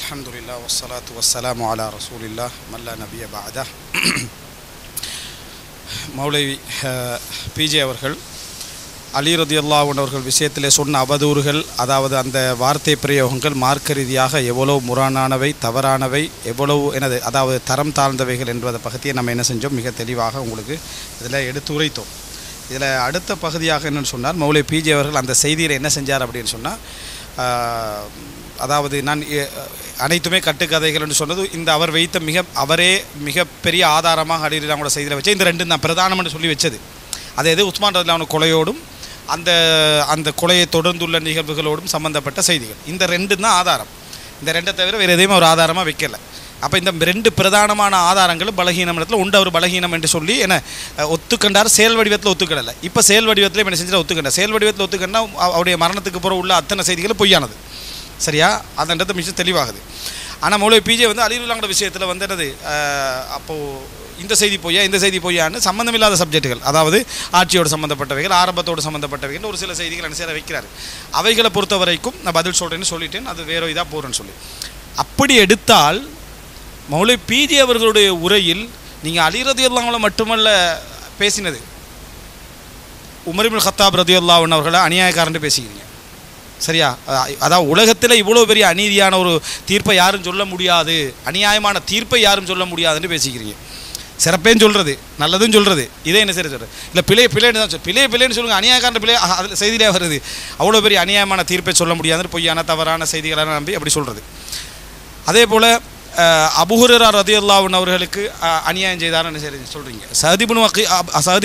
அல்ஹம்துலில்லாஹ் வஸ்ஸலாத்து வஸ்ஸலாமு அலா ரசூலில்லாஹ் மல்லா நபிய பஅதா. மௌலவி பிஜே அவர்கள் அலி ரலியல்லாஹு அன்ஹு அவர்கள் விஷயத்திலே சொன்ன அவதூறுகள், அதாவது அந்த வார்த்தை பிரயோகங்கள் மார்க்க ரீதியாக எவ்வளவு முரணானவை, தவறானவை, எவ்வளவு அதாவது தரம் தாழ்ந்தவைகள் என்பதை பகுதியை நம்ம என்ன செஞ்சோம், மிக தெளிவாக உங்களுக்கு இதில் எடுத்து உரைத்தோம். இதில் அடுத்த பகுதியாக என்னென்னு சொன்னால், மௌலவி பிஜே அவர்கள் அந்த செய்தியில் என்ன செஞ்சார் அப்படின்னு சொன்னால், அதாவது நான் அனைத்துமே கட்டுக்கதைகள் என்று சொன்னது இந்த அவர் வைத்த அவரே மிகப்பெரிய ஆதாரமாக அலிரலியல்லாஹு செய்தியில் வச்சு இந்த ரெண்டும் தான் பிரதானம்னு சொல்லி வச்சது. அது எது உஸ்மான் ரலியல்லாஹு கொலையோடும் அந்த கொலையை தொடர்ந்துள்ள நிகழ்வுகளோடும் சம்பந்தப்பட்ட செய்திகள். இந்த ரெண்டும் தான் ஆதாரம். இந்த ரெண்டை தவிர வேறு எதையுமே ஒரு ஆதாரமாக வைக்கலை. அப்போ இந்த ரெண்டு பிரதானமான ஆதாரங்களும் பலகீனம் இடத்துல உண்டு. அவர் பலகீனம் என்று சொல்லி என்ன ஒத்துக்கண்டார், செயல் வடிவத்தில் ஒத்துக்கிடலை. இப்போ செயல் வடிவத்தில் என்ன செஞ்சால் ஒத்துக்கண்டா, செயல் வடிவத்தில் ஒத்துக்கண்டா அவருடைய மரணத்துக்கு பிறகு உள்ள அத்தனை செய்திகளும் பொய்யானது. சரியா? அதன்றது மிக தெளிவாகுது. ஆனால் மௌலவி பிஜே அலி ரலியல்லாஹு விஷயத்தில் என்னது, அப்போது இந்த செய்தி பொய்யா இந்த செய்தி பொய்யான்னு சம்மந்தமில்லாத சப்ஜெக்டுகள், அதாவது ஆட்சியோடு சம்மந்தப்பட்டவைகள், ஆரம்பத்தோடு சம்மந்தப்பட்டவைகள் ஒரு சில செய்திகள் என்ன செய்ய வைக்கிறார். அவைகளை பொறுத்த வரைக்கும் நான் பதில் சொல்கிறேன்னு சொல்லிட்டேன், அது வேறு இதாக போகிறேன்னு சொல்லி. அப்படி எடுத்தால் மௌலவி பிஜே அவர்களுடைய உரையில் நீங்கள் அலி ரலியல்லாஹு மட்டுமல்ல பேசினது, உமர் இப்னு கத்தாப் ரலியல்லாஹு அன்ஹு அவர்களை அநியாயக்காரன்னு பேசிக்கிறீங்க. சரியா? அதாவது உலகத்தில் இவ்வளோ பெரிய அநீதியான ஒரு தீர்ப்பை யாரும் சொல்ல முடியாது, அநியாயமான தீர்ப்பை யாரும் சொல்ல முடியாதுன்னு பேசிக்கிறீங்க. சிறப்பேன்னு சொல்கிறது, நல்லதுன்னு சொல்கிறது, இதே என்ன சரி சொல்கிறது இல்லை, பிள்ளைன்னு தான் பிள்ளைன்னு சொல்லுங்கள். அநியாயக்காரன் பிள்ளை அதில் செய்தியிலே வருது. அவ்வளோ பெரிய அநியாயமான தீர்ப்பை சொல்ல முடியாதுன்னு பொய்யான தவறான செய்திகளான நம்பி அப்படி சொல்கிறது. அதே போல் அபூ ஹுரைரா ரலியல்லாஹு அன்ஹு அவர்களுக்கு அநியாயம் செய்தார்னு சரி சொல்கிறீங்க. சஅத்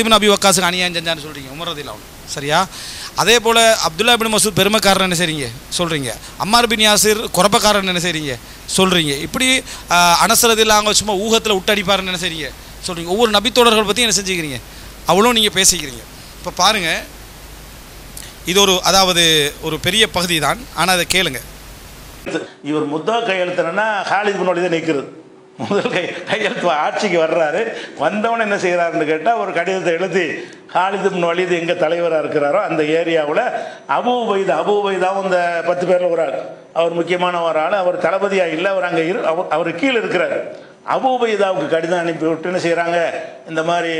இப்னு அபி வக்காஸுக்கு அநியாயம் செஞ்சான்னு சொல்கிறீங்க உமர் ரலியல்லாஹு அன்ஹு. சரியா? அதே போல் அப்துல்லா இப்னு மஸ்ஊத் பெருமைக்காரன் என்ன செய்றீங்க சொல்கிறீங்க. அம்மார் பின் யாசிர் குறப்பக்காரன் என்ன செய்றீங்க சொல்கிறீங்க. இப்படி அனஸ் ரலியல்லாஹு அன்ஹு சும்மா ஊகத்தில் விட்டடிப்பாருன்னு என்ன செய்றீங்க சொல்கிறீங்க. ஒவ்வொரு நபித்தோழர்கள் பற்றி என்ன செஞ்சுக்கிறீங்க, அவ்வளோ நீங்கள் பேசிக்கிறீங்க. இப்போ பாருங்கள், இது அதாவது ஒரு பெரிய பகுதி தான். ஆனால் அதை கேளுங்க. இவர் முத்தா கையெழுத்துனா ஹாலித் பின் வலீதை நீக்கிறது. முதல் கையெழுத்து ஆட்சிக்கு வர்றாரு. வந்தவன் என்ன செய்கிறாருன்னு கேட்டால் ஒரு கடிதத்தை எழுதி ஹாலித் பின் வலீது எங்கே தலைவராக இருக்கிறாரோ அந்த ஏரியாவில் அபூ உபைதாவும் இந்த 10 பேரில் ஒரு ஆள், அவர் முக்கியமான ஒரு ஆள். அவர் தளபதியாக இல்லை, அவர் அங்கே அவர் கீழே இருக்கிறார். அபூ உபைதாவுக்கு கடிதம் அனுப்பி விட்டு என்ன செய்கிறாங்க, இந்த மாதிரி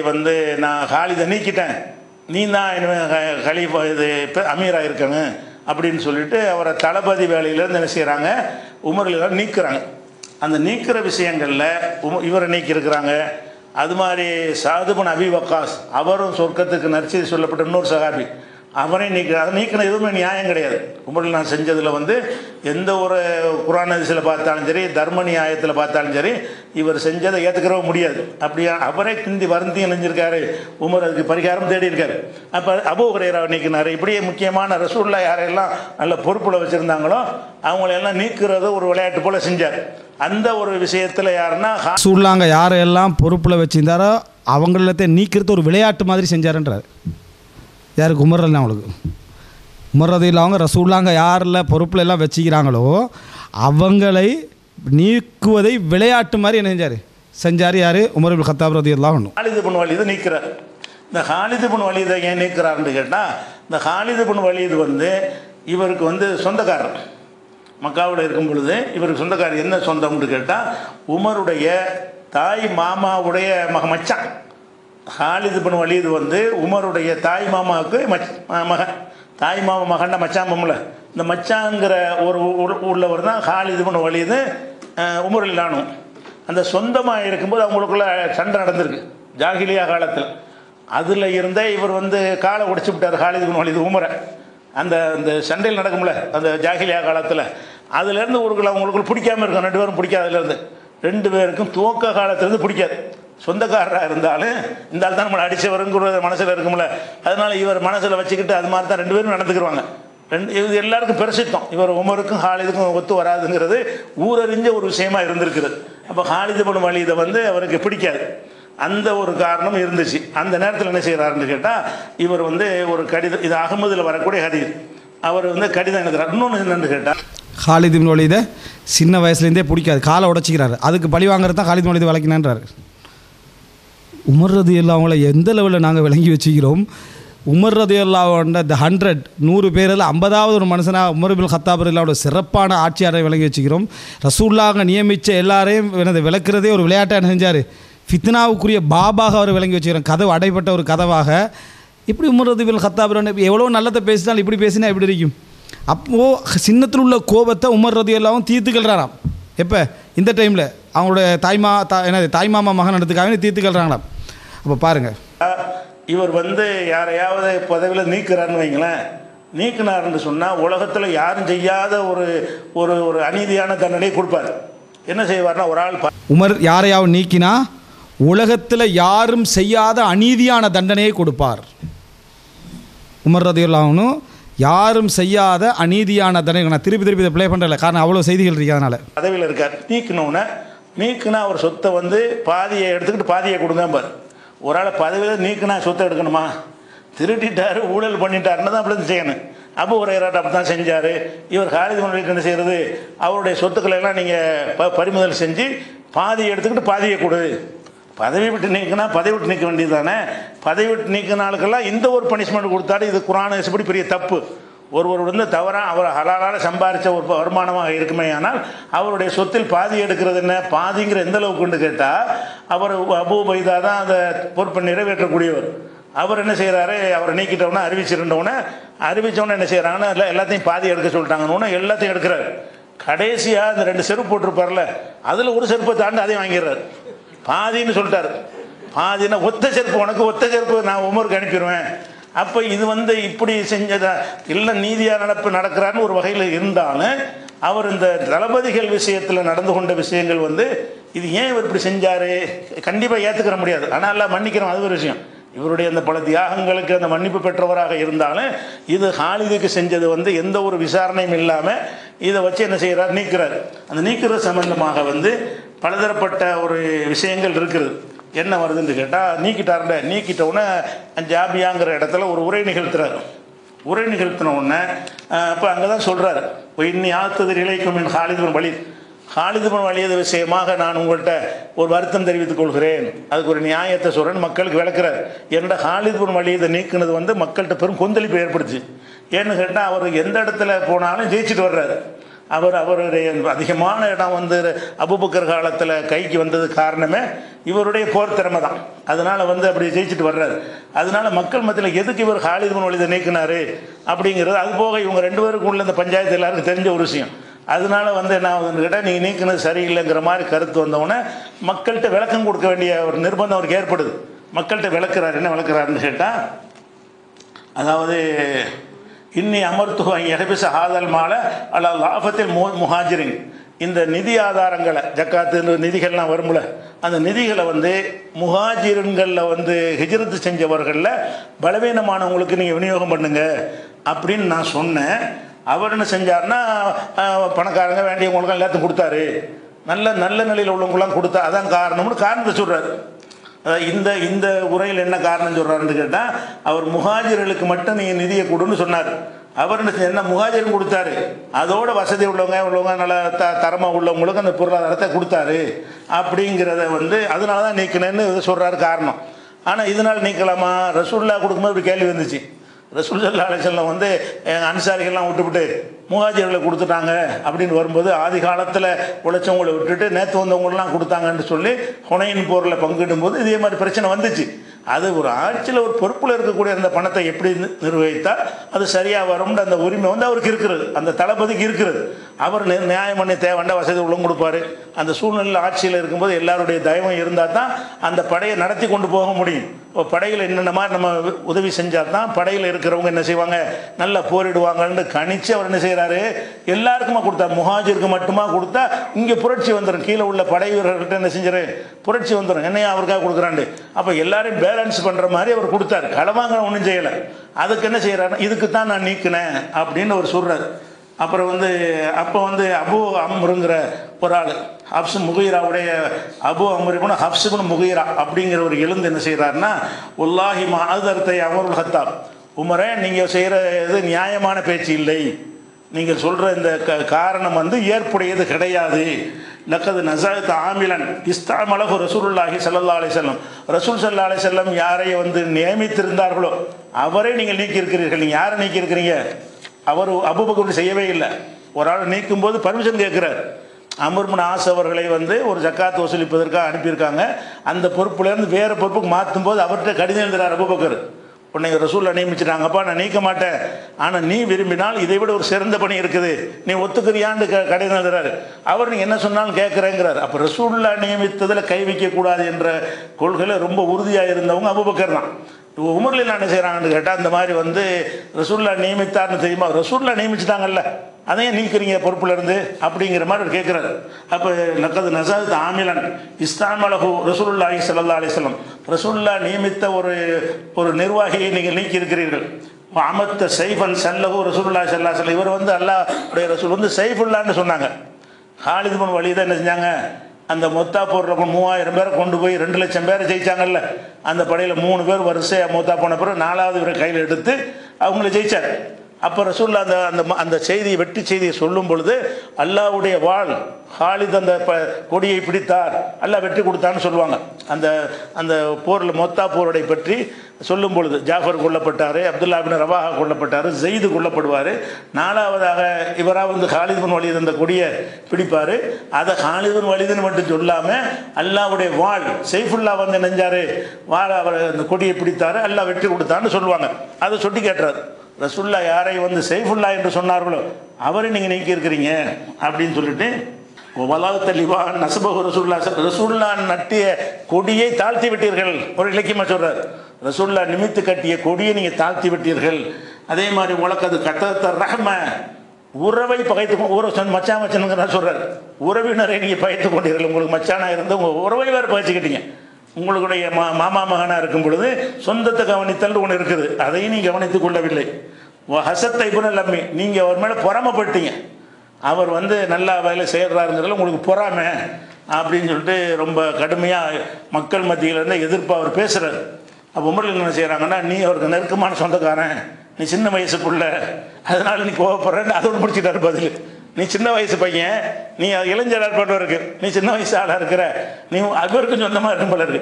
நான் ஹாலிதை நீக்கிட்டேன், நீ தான் கலீஃபா இது அமீராக இருக்கணும் அப்படின்னு சொல்லிட்டு அவரை தளபதி வேலையிலேருந்து என்ன செய்கிறாங்க, உமர் நீக்கிறாங்க. அந்த நீக்கிற விஷயங்களில் இவரை நீக்கியிருக்கிறாங்க. அது மாதிரி சஅத் இப்னு அபி வக்காஸ் அவரும் சொர்க்கத்துக்கு நற்செய்தி சொல்லப்பட்ட இன்னொரு சஹாபி, அவரே நீக்கிறார். அதை நீக்கின எதுவுமே நியாயம் கிடையாது. உமரில் நான் செஞ்சதில் எந்த ஒரு குர்ஆன் ஹதீஸில் பார்த்தாலும் சரி, தர்ம நியாயத்தில் பார்த்தாலும் சரி, இவர் செஞ்சதை ஏற்றுக்கிறவும் முடியாது. அப்படியா அவரே கிந்தி வருந்தி நினைஞ்சிருக்காரு. உமர் அதுக்கு பரிகாரம் தேடி இருக்காரு. அப்போ அபூ ஹுரைராவை நீக்கினார். இப்படியே முக்கியமான ரசூலுல்லாஹ் யாரெல்லாம் நல்ல பொறுப்பில் வச்சுருந்தாங்களோ அவங்களெல்லாம் நீக்கிறது ஒரு விளையாட்டு போல் செஞ்சார். அந்த ஒரு விஷயத்தில் யாருன்னா ரசூலுல்லாஹ் யாரெல்லாம் பொறுப்பில் வச்சுருந்தாரோ அவங்களத்தை நீக்கிறது ஒரு விளையாட்டு மாதிரி செஞ்சாருன்றார். யாருக்கு? உமர் ரலியல்லாஹு அன்ஹு. உமர் ரலியல்லாஹு அன்ஹு ரசூலுல்லாஹ் யாரில் பொறுப்பில் எல்லாம் வச்சுக்கிறாங்களோ அவங்களை நீக்குவதை விளையாட்டு மாதிரி என்ன செஞ்சார். யார்? உமர் இப்னு கத்தாப் ரலியல்லாஹு அன்ஹு. ஹாலித் பின் வலீதை நீக்கிறார். இந்த ஹாலித் பின் வலீதை ஏன் நீக்கிறாருன்னு கேட்டால், இந்த ஹாலித் பின் வலீது இவருக்கு சொந்தக்காரர். மக்காவில் இருக்கும் பொழுது இவருக்கு சொந்தக்காரர். என்ன சொந்தம்னு கேட்டால், உமருடைய தாய் மாமாவுடைய மச்சான். ஹாலித் பின் வலீது உமருடைய தாய் மாமாவுக்கு மகன். தாய் மாமா மகன்டா மச்சான் பொம்பளை. இந்த மச்சாங்கிற ஒரு உள்ளவர் தான் ஹாலித் பின் வலீது உமர் ரலியல்லாஹு அன்ஹு. அந்த சொந்தமாக இருக்கும்போது அவங்களுக்குள்ள சண்டை நடந்திருக்கு ஜாகிலியா காலத்தில். அதில் இருந்தே இவர் காலை உடைச்சி விட்டார் ஹாலித் பின் வலீது உமரை. அந்த சண்டையில் நடக்கும்ல அந்த ஜாகிலியா காலத்தில், அதுலேருந்து அவங்களுக்குள்ள பிடிக்காமல் இருக்கும். 2 பேரும் பிடிக்காதுலேருந்து 2 பேருக்கும் துவக்க காலத்துலேருந்து பிடிக்காது. சொந்தக்காரராக இருந்தாலும் இந்த ஆள் தான் நம்மளை அடித்தவருங்கிற மனசில் இருக்கும்ல, அதனால் இவர் மனசில் வச்சுக்கிட்டு அது மாதிரி தான் 2 பேரும் நடந்துக்கிடுவாங்க. இது எல்லாருக்கும் பெருசித்தம். இவர் உமருக்கும் ஹாலிதுக்கும் ஒத்து வராதுங்கிறது ஊரறிஞ்ச ஒரு விஷயமா இருந்திருக்கிறது. அப்போ ஹாலித் பின் வலீதை அவருக்கு பிடிக்காது. அந்த ஒரு காரணம் இருந்துச்சு. அந்த நேரத்தில் என்ன செய்கிறாருன்னு கேட்டால், இவர் ஒரு கடிதம், இது அகமதில் வரக்கூடிய ஹதீஸ், அவர் கடிதம் எழுதுறார். இன்னொன்று என்னென்னு கேட்டால், ஹாலித் பின் வலீதை சின்ன வயசுலேருந்தே பிடிக்காது, காலை உடச்சிக்கிறாரு. அதுக்கு பழி வாங்குறது தான் ஹாலித் பின் வலீது வளர்க்கினான்றார். உமர் ரலியல்லாஹு அன்ஹு எந்த லெவலில் நாங்கள் விளங்கி வச்சுக்கிறோம். உமர் ரலியல்லாஹு அன்ஹு த 100 பேரில் 50வது ஒரு மனுஷனாக உமர் இப்னு கத்தாப் ரலியல்லாஹு சிறப்பான ஆட்சியாளரை விளங்கி வச்சுக்கிறோம். ரசூலுல்லாஹ் நியமித்த எல்லாரையும் விளக்குறதே ஒரு விளையாட்டாக செஞ்சார். ஃபித்னாவுக்குரிய பாபாக அவர் விளங்கி வச்சுக்கிறோம். கதவு அடைப்பட்ட ஒரு கதவாக. இப்படி உமர் இப்னு கத்தாப் எவ்வளோ நல்லதை பேசினாலும் இப்படி பேசினா எப்படி இருக்கும்? அப்போது சின்னத்தில் உள்ள கோபத்தை உமர் ரலியல்லாஹு தீர்த்துக்கல்றாராம். எப்போ? இந்த டைமில் அவங்களுடைய தாய்மாமா மகன் எடுத்துக்காக தீர்த்துக்கல்றாங்களாம். அப்போ பாருங்கள், இவர் வந்து யாரையாவது பதவியில் நீக்கிறான்னு வைங்களேன், நீக்கினார்னு சொன்னால் உலகத்தில் யாரும் செய்யாத ஒரு ஒரு ஒரு அநீதியான தண்டனை கொடுப்பார். என்ன செய்வார்னா, ஒரு ஆள் உமர் யாரையாவது நீக்கினா உலகத்தில் யாரும் செய்யாத அநீதியான தண்டனையை கொடுப்பார். உமர் ரலியல்லாஹு அன்ஹு யாரும் செய்யாத அநீதியான தண்டனை. நான் திருப்பி ப்ளே பண்ணுறல, காரணம் அவ்வளோ செய்திகள் இருக்கு. அதனால் பதவியில் இருக்கார், நீக்கினா அவர் சொத்தை வந்து பாதியை எடுத்துக்கிட்டு பாதியை கொடுங்க பார். ஒரு ஆளை பதவியில் நீக்கினா சொத்தை எடுக்கணுமா? திருட்டிட்டார், ஊழல் பண்ணிட்டாருன்னு தான் அப்படி செய்யணும். அபூ ஹுரைரா அப்படி தான் செஞ்சார். இவர் காலித் பின் வலீத் என்ன செய்கிறது, அவருடைய சொத்துக்களை எல்லாம் நீங்கள் பறிமுதல் செஞ்சு பாதியை எடுத்துக்கிட்டு பாதியை கொடு. பதவி விட்டு நீக்கினா பதவி விட்டு நீக்க வேண்டியது தானே. பதவி விட்டு நீக்கினாலுக்கெல்லாம் இந்த ஒரு பனிஷ்மெண்ட் கொடுத்தாரு. இது குர்ஆன் எப்படி பெரிய தப்பு. ஒருவர் வந்து தவறாக அவர் ஹலாலால் சம்பாதிச்ச ஒரு வருமானமாக இருக்குமே, ஆனால் அவருடைய சொத்தில் பாதி எடுக்கிறது என்ன, பாதிங்கிற எந்த அளவுக்குன்னு கேட்டால், அவர் அபூ உபைதா தான் அந்த பொறுப்பை நிறைவேற்றக்கூடியவர். அவர் என்ன செய்கிறாரு, அவரை நீக்கிட்டவுடனே அறிவித்தவொடனே என்ன செய்கிறாங்கன்னா, எல்லாத்தையும் பாதி எடுக்க சொல்லிட்டாங்கன்னு எல்லாத்தையும் எடுக்கிறார். கடைசியாக இந்த 2 செருப்பு போட்டிருப்பார்ல, அதில் ஒரு செருப்பை தாண்டி அதையும் வாங்கிடுறாரு. பாதின்னு சொல்லிட்டார். பாதின்னா ஒத்த செருப்பு, உனக்கு ஒத்த செருப்பு நான் உமருக்கு அனுப்பிடுவேன். அப்போ இது வந்து இப்படி செஞ்சதா இல்லை, நீதியாக நடக்கிறான்னு ஒரு வகையில் இருந்தாலும், அவர் இந்த தளபதிகள் விஷயத்தில் நடந்து கொண்ட விஷயங்கள் வந்து இது ஏன் இவர் இப்படி செஞ்சார் கண்டிப்பாக ஏற்றுக்கிற முடியாது. ஆனால் எல்லாம் மன்னிக்கிறோம், அது ஒரு விஷயம். இவருடைய அந்த பல தியாகங்களுக்கு அந்த மன்னிப்பு பெற்றவராக இருந்தாலும், இது ஹாலிதுக்கு செஞ்சது வந்து எந்த ஒரு விசாரணையும் இல்லாமல் இதை வச்சு என்ன செய்கிறார், நீக்கிறார். அந்த நீக்கிற சம்பந்தமாக வந்து பலதரப்பட்ட ஒரு விஷயங்கள் இருக்குது. என்ன வருதுன்னு கேட்டால், நீக்கிட்டவுடனே ஜாபியாங்கிற இடத்துல ஒரு உரை நிகழ்த்துறாரு. உரை நிகழ்த்தின உடனே இப்போ அங்கே தான் சொல்கிறார், இன்னி ஆத்தது இலைக்கும் என் காலித் பின் வலீத் விஷயமாக நான் உங்கள்கிட்ட ஒரு வருத்தம் தெரிவித்துக் கொள்கிறேன், அதுக்கு ஒரு நியாயத்தை சொல்கிறேன், மக்களுக்கு விளக்குறார். என்ற காலித் பின் வலீதை நீக்கினது வந்து மக்கள்கிட்ட பெரும் கொந்தளிப்பு ஏற்படுச்சு. ஏன்னு கேட்டால், அவர் எந்த இடத்துல போனாலும் ஜெயிச்சுட்டு வர்றாரு. அவருடைய அதிகமான இடம் வந்து அபூபக்கர் காலத்தில் கைக்கு வந்தது காரணமே இவருடைய போர் திறமை தான். அதனால் வந்து அப்படி ஜெயிச்சுட்டு வர்றாரு. அதனால மக்கள் மத்தியில் எதுக்கு இவர் காலித் பின் வலீதை நீக்கினார் அப்படிங்கிறது, அது போக இவங்க 2 பேருக்கும் உள்ள இந்த பஞ்சாயத்து எல்லாருக்கும் தெரிஞ்ச ஒரு விஷயம். அதனால வந்து என்ன ஆகுதுன்னு கேட்டால், நீங்கள் நீக்கினது சரியில்லைங்கிற மாதிரி கருத்து வந்தவுடனே மக்கள்கிட்ட விளக்கம் கொடுக்க வேண்டிய ஒரு நிர்பந்தம் அவருக்கு ஏற்படுது. மக்கள்கிட்ட விளக்குறாரு. என்ன விளக்குறாருன்னு கேட்டால், அதாவது இன்னி அமர்த்துவ எஹபிச ஹாதல் மால அல்ல லாபத்தில் முஹாஜிரின், இந்த நிதி ஆதாரங்களை, ஜக்காத்து நிதிகள்லாம் வரும்ல, அந்த நிதிகளை வந்து முஹாஜிரன்களில் வந்து ஹிஜ்ரத்து செஞ்சவர்களில் பலவீனமானவங்களுக்கு நீங்கள் விநியோகம் பண்ணுங்க அப்படின்னு நான் சொன்னேன். அவர் என்ன செஞ்சார்னா, பணக்காரங்க வேண்டியவங்களுக்கும் எல்லாத்தையும் கொடுத்தாரு. நல்ல நிலையில் உள்ளவங்களாம் கொடுத்தா அதான் காரணம்னு காரணத்தை சொல்கிறார். இந்த உரையில் என்ன காரணம் சொல்கிறாருன்னு கேட்டால், அவர் முஹாஜிர்களுக்கு மட்டும் நீங்கள் நிதியை கொடுன்னு சொன்னார். அவர் என்ன முஹாஜிரும் கொடுத்தாரு, அதோட வசதி உள்ளவங்க நல்ல தரமாக உள்ளவங்களுக்கு அந்த பொருளாதாரத்தை கொடுத்தாரு அப்படிங்கிறத வந்து அதனால தான் நீக்கினேன்னு சொல்கிறாரு காரணம். ஆனால் இதனால் நீக்கலாமா? ரசூலுல்லாஹ் கொடுக்கும்போது இப்படி கேள்வி வந்துச்சு. ரசூல் ஸல்லல்லாஹு அலைஹி வஸல்லம் வந்து அன்சாரிகள்லாம் விட்டுவிட்டு முஹாஜிர்களை கொடுத்துட்டாங்க அப்படின்னு வரும்போது, ஆதி காலத்தில் உழைச்சவங்களை விட்டுட்டு நேற்று வந்தவங்களெலாம் கொடுத்தாங்கன்னு சொல்லி ஹுனைன் போரில் பங்கிடும்போது இதே மாதிரி பிரச்சனை வந்துச்சு. அது ஒரு ஆட்சியில் ஒரு பொறுப்பில் இருக்கக்கூடிய அந்த பணத்தை எப்படி நிர்வகித்தால் அது சரியாக வரும்னு அந்த உரிமை வந்து அவருக்கு இருக்கிறது, அந்த தளபதிக்கு இருக்கிறது. அவர் நியாயம் பண்ணி தேவைண்ட வசதி உள்ளவங்க கொடுப்பாரு. அந்த சூழ்நிலையில் ஆட்சியில் இருக்கும்போது எல்லாருடைய தயவும் இருந்தால் தான் அந்த படையை நடத்தி கொண்டு போக முடியும். இப்போ படையில் என்னென்ன மாதிரி நம்ம உதவி செஞ்சால் தான் படையில் இருக்கிறவங்க என்ன செய்வாங்க, நல்லா போரிடுவாங்கன்னு கணிச்சு அவர் என்ன செய்கிறாரு, எல்லாருக்குமா கொடுத்தா, முஹாஜிருக்கு மட்டுமா கொடுத்தா இங்கே புரட்சி வந்துடும், கீழே உள்ள படை வீரர்கிட்ட என்ன செஞ்சாரு, புரட்சி வந்துடும், என்னையா அவருக்காக கொடுக்குறாண்டு. அப்போ எல்லாரையும் பேலன்ஸ் பண்ணுற மாதிரி அவர் கொடுத்தாரு, களவாங்க ஒன்றும் செய்யலை. அதுக்கு என்ன செய்கிறாரு, இதுக்கு தான் நான் நீக்கினேன் அப்படின்னு அவர் சொல்கிறார். அப்புறம் வந்து அப்போ வந்து அபு அம்ருங்கிற ஒரு ஆள், ஹப்ஸ் முகீராவுடைய அபு அம்ருன்னு ஹப்ஸுன்னு முகீரா அப்படிங்கிற ஒரு எழுந்து என்ன செய்கிறாருன்னா, உல்லாஹி மாதர்த்தை அமருல் ஹத்தாப், உமரே நீங்கள் செய்கிற இது நியாயமான பேச்சு இல்லை, நீங்கள் சொல்கிற இந்த காரணம் வந்து ஏற்புடையது கிடையாது. லக்கது நஸஅத் ஆமிலன் இஸ்தாமலஹு ரசூலுல்லாஹி ஸல்லல்லாஹு அலைஹி வஸல்லம், ரசூல் ஸல்லல்லாஹு அலைஹி வஸல்லம் யாரை வந்து நியமித்திருந்தார்களோ அவரை நீங்கள் நீக்கியிருக்கிறீர்கள். நீங்கள் யாரை நீக்கியிருக்கிறீங்க? அவர் அபூபக்கர் செய்யவே இல்லை. ஒரு ஆள் நீக்கும் போது பர்மிஷன் கேட்குறார். அம்ர் இப்னு ஆஸ் அவர்களை வந்து ஒரு ஜக்காத் வசூலிப்பதற்காக அனுப்பியிருக்காங்க. அந்த பொறுப்புலேருந்து வேறு பொறுப்புக்கு மாற்றும் போது அவர்கிட்ட கடிதம் எழுதுகிறார் அபூபக்கர். உன்னை ரசூலில் நியமிச்சிட்டாங்கப்பா, நான் நீக்க மாட்டேன், ஆனால் நீ விரும்பினால் இதை விட ஒரு சிறந்த பணி இருக்குது, நீ ஒத்துக்கிறியான்னு கடிதம் எழுதுறாரு. அவர் நீங்கள் என்ன சொன்னாலும் கேட்குறேங்கிறார். அப்போ ரசூலில் நியமித்ததில் கை வைக்கக்கூடாது என்ற கொள்கையில் ரொம்ப உறுதியாக இருந்தவங்க அபூபக்கர் தான். உமரில் என்ன செய்கிறாங்கன்னு கேட்டால், இந்த மாதிரி வந்து ரசூல்லா நியமித்தார்னு தெரியுமா, ரசூல்லா நியமிச்சிட்டாங்கல்ல, அதையும் நீக்கிறீங்க பொறுப்புலேருந்து அப்படிங்கிற மாதிரி கேட்குறாரு. அப்போ லக்கது நஸஅத் ஆமிலன் இஸ்தாமலஹு ரசூலுல்லாஹி ஸல்லல்லாஹு அலைஹி வஸல்லம், ரசூல்லா நியமித்த ஒரு நிர்வாகியை நீங்கள் நீக்கியிருக்கிறீர்கள். அமத்த சைஃபன் சல்லஹு ரசூலுல்லாஹி ஸல்லல்லாஹு அலைஹி வஸல்லம், இவர் வந்து அல்லாஹ்வுடைய ரசூல் வந்து சைஃபுல்லான்னு சொன்னாங்க. ஹாலித் இப்னு வலீத் என்ன செஞ்சாங்க, அந்த மொத்தா போடுற 3000 பேரை கொண்டு போய் 2 லட்சம் பேரை ஜெயிச்சாங்கல்ல, அந்த படையில் 3 பேர் வரிசையாக மொத்தா போன பிறகு 4வது இவரை கையில் எடுத்து அவங்கள ஜெயிச்சார். அப்போ ரசூல்லா அந்த செய்தியை, வெற்றி செய்தியை சொல்லும் பொழுது அல்லாஹ்வுடைய வாள் ஹாலித் அந்த கொடியை பிடித்தார், அல்லாஹ் வெற்றி கொடுத்தான்னு சொல்லுவாங்க. அந்த போரில் மொத்தா போருடைய பற்றி சொல்லும் பொழுது ஜாஃபர் கொல்லப்பட்டார், அப்துல்லா இப்னு ரவாஹா கொல்லப்பட்டார், ஜெயிது கொல்லப்படுவார், 4வதாக இவராக வந்து ஹாலித் இப்னு வலீத் அந்த கொடியை பிடிப்பார். அதை ஹாலித் இப்னு வலீதுன்னு மட்டும் சொல்லாமல் அல்லாஹ்வுடைய வாள் சைஃபுல்லா வந்து நெஞ்சார், வாள் அவர் அந்த கொடியை பிடித்தார், அல்லாஹ் வெற்றி கொடுத்தான்னு சொல்லுவாங்க. அதை சொல்லி கேட்டுறாரு. ரசூல்லா யாரை வந்து சைஃபுல்லா என்று சொன்னார்களோ அவரை நீங்கள் நீக்கி இருக்கிறீங்க அப்படின்னு சொல்லிட்டு ரசூல்லா நட்டிய கொடியை தாழ்த்தி விட்டீர்கள். ஒரு இலக்கியமாக சொல்றார், ரசூல்லா நிமித்து கட்டிய கொடியை நீங்கள் தாழ்த்தி விட்டீர்கள். அதே மாதிரி உனக்கு அது கத்தத்த ரஹ்ம, உறவை பகைத்து மச்சான் சொல்றார், உறவினரை நீங்கள் பகைத்து கொண்டீர்கள். உங்களுக்கு மச்சானா இருந்து உங்கள் உறவை வேறு பகைச்சிக்கிட்டீங்க. உங்களுடைய மாமா மகனாக இருக்கும் பொழுது சொந்தத்தை கவனித்தல் ஒன்று இருக்குது, அதையும் நீங்கள் கவனித்துக் கொள்ளவில்லை. ஹசத்தை புனலம்மி, நீங்கள் அவர் மேலே பொறாமப்பட்டீங்க, அவர் வந்து நல்லா வேலை செய்கிறாருங்கிறதுல உங்களுக்கு பொறாமை அப்படின்னு சொல்லிட்டு ரொம்ப கடுமையாக மக்கள் மத்தியிலேருந்து எதிர்ப்பு அவர் பேசுகிறார். அப்போ உமரில் என்ன செய்கிறாங்கன்னா, நீ அவருக்கு நெருக்கமான சொந்தக்காரன், நீ சின்ன வயசு பிள்ளை, அதனால் நீ கோவப்படுறேன்னு அதோடு முடிச்சுட்டாரு பதில். நீ சின்ன வயசு பையன், நீ இளைஞர் ஏற்பாடு இருக்கு, நீ சின்ன வயசு ஆளாக இருக்கிற, நீ அக்பருக்கு சொந்தமாக இருக்கும் போல இருக்கு.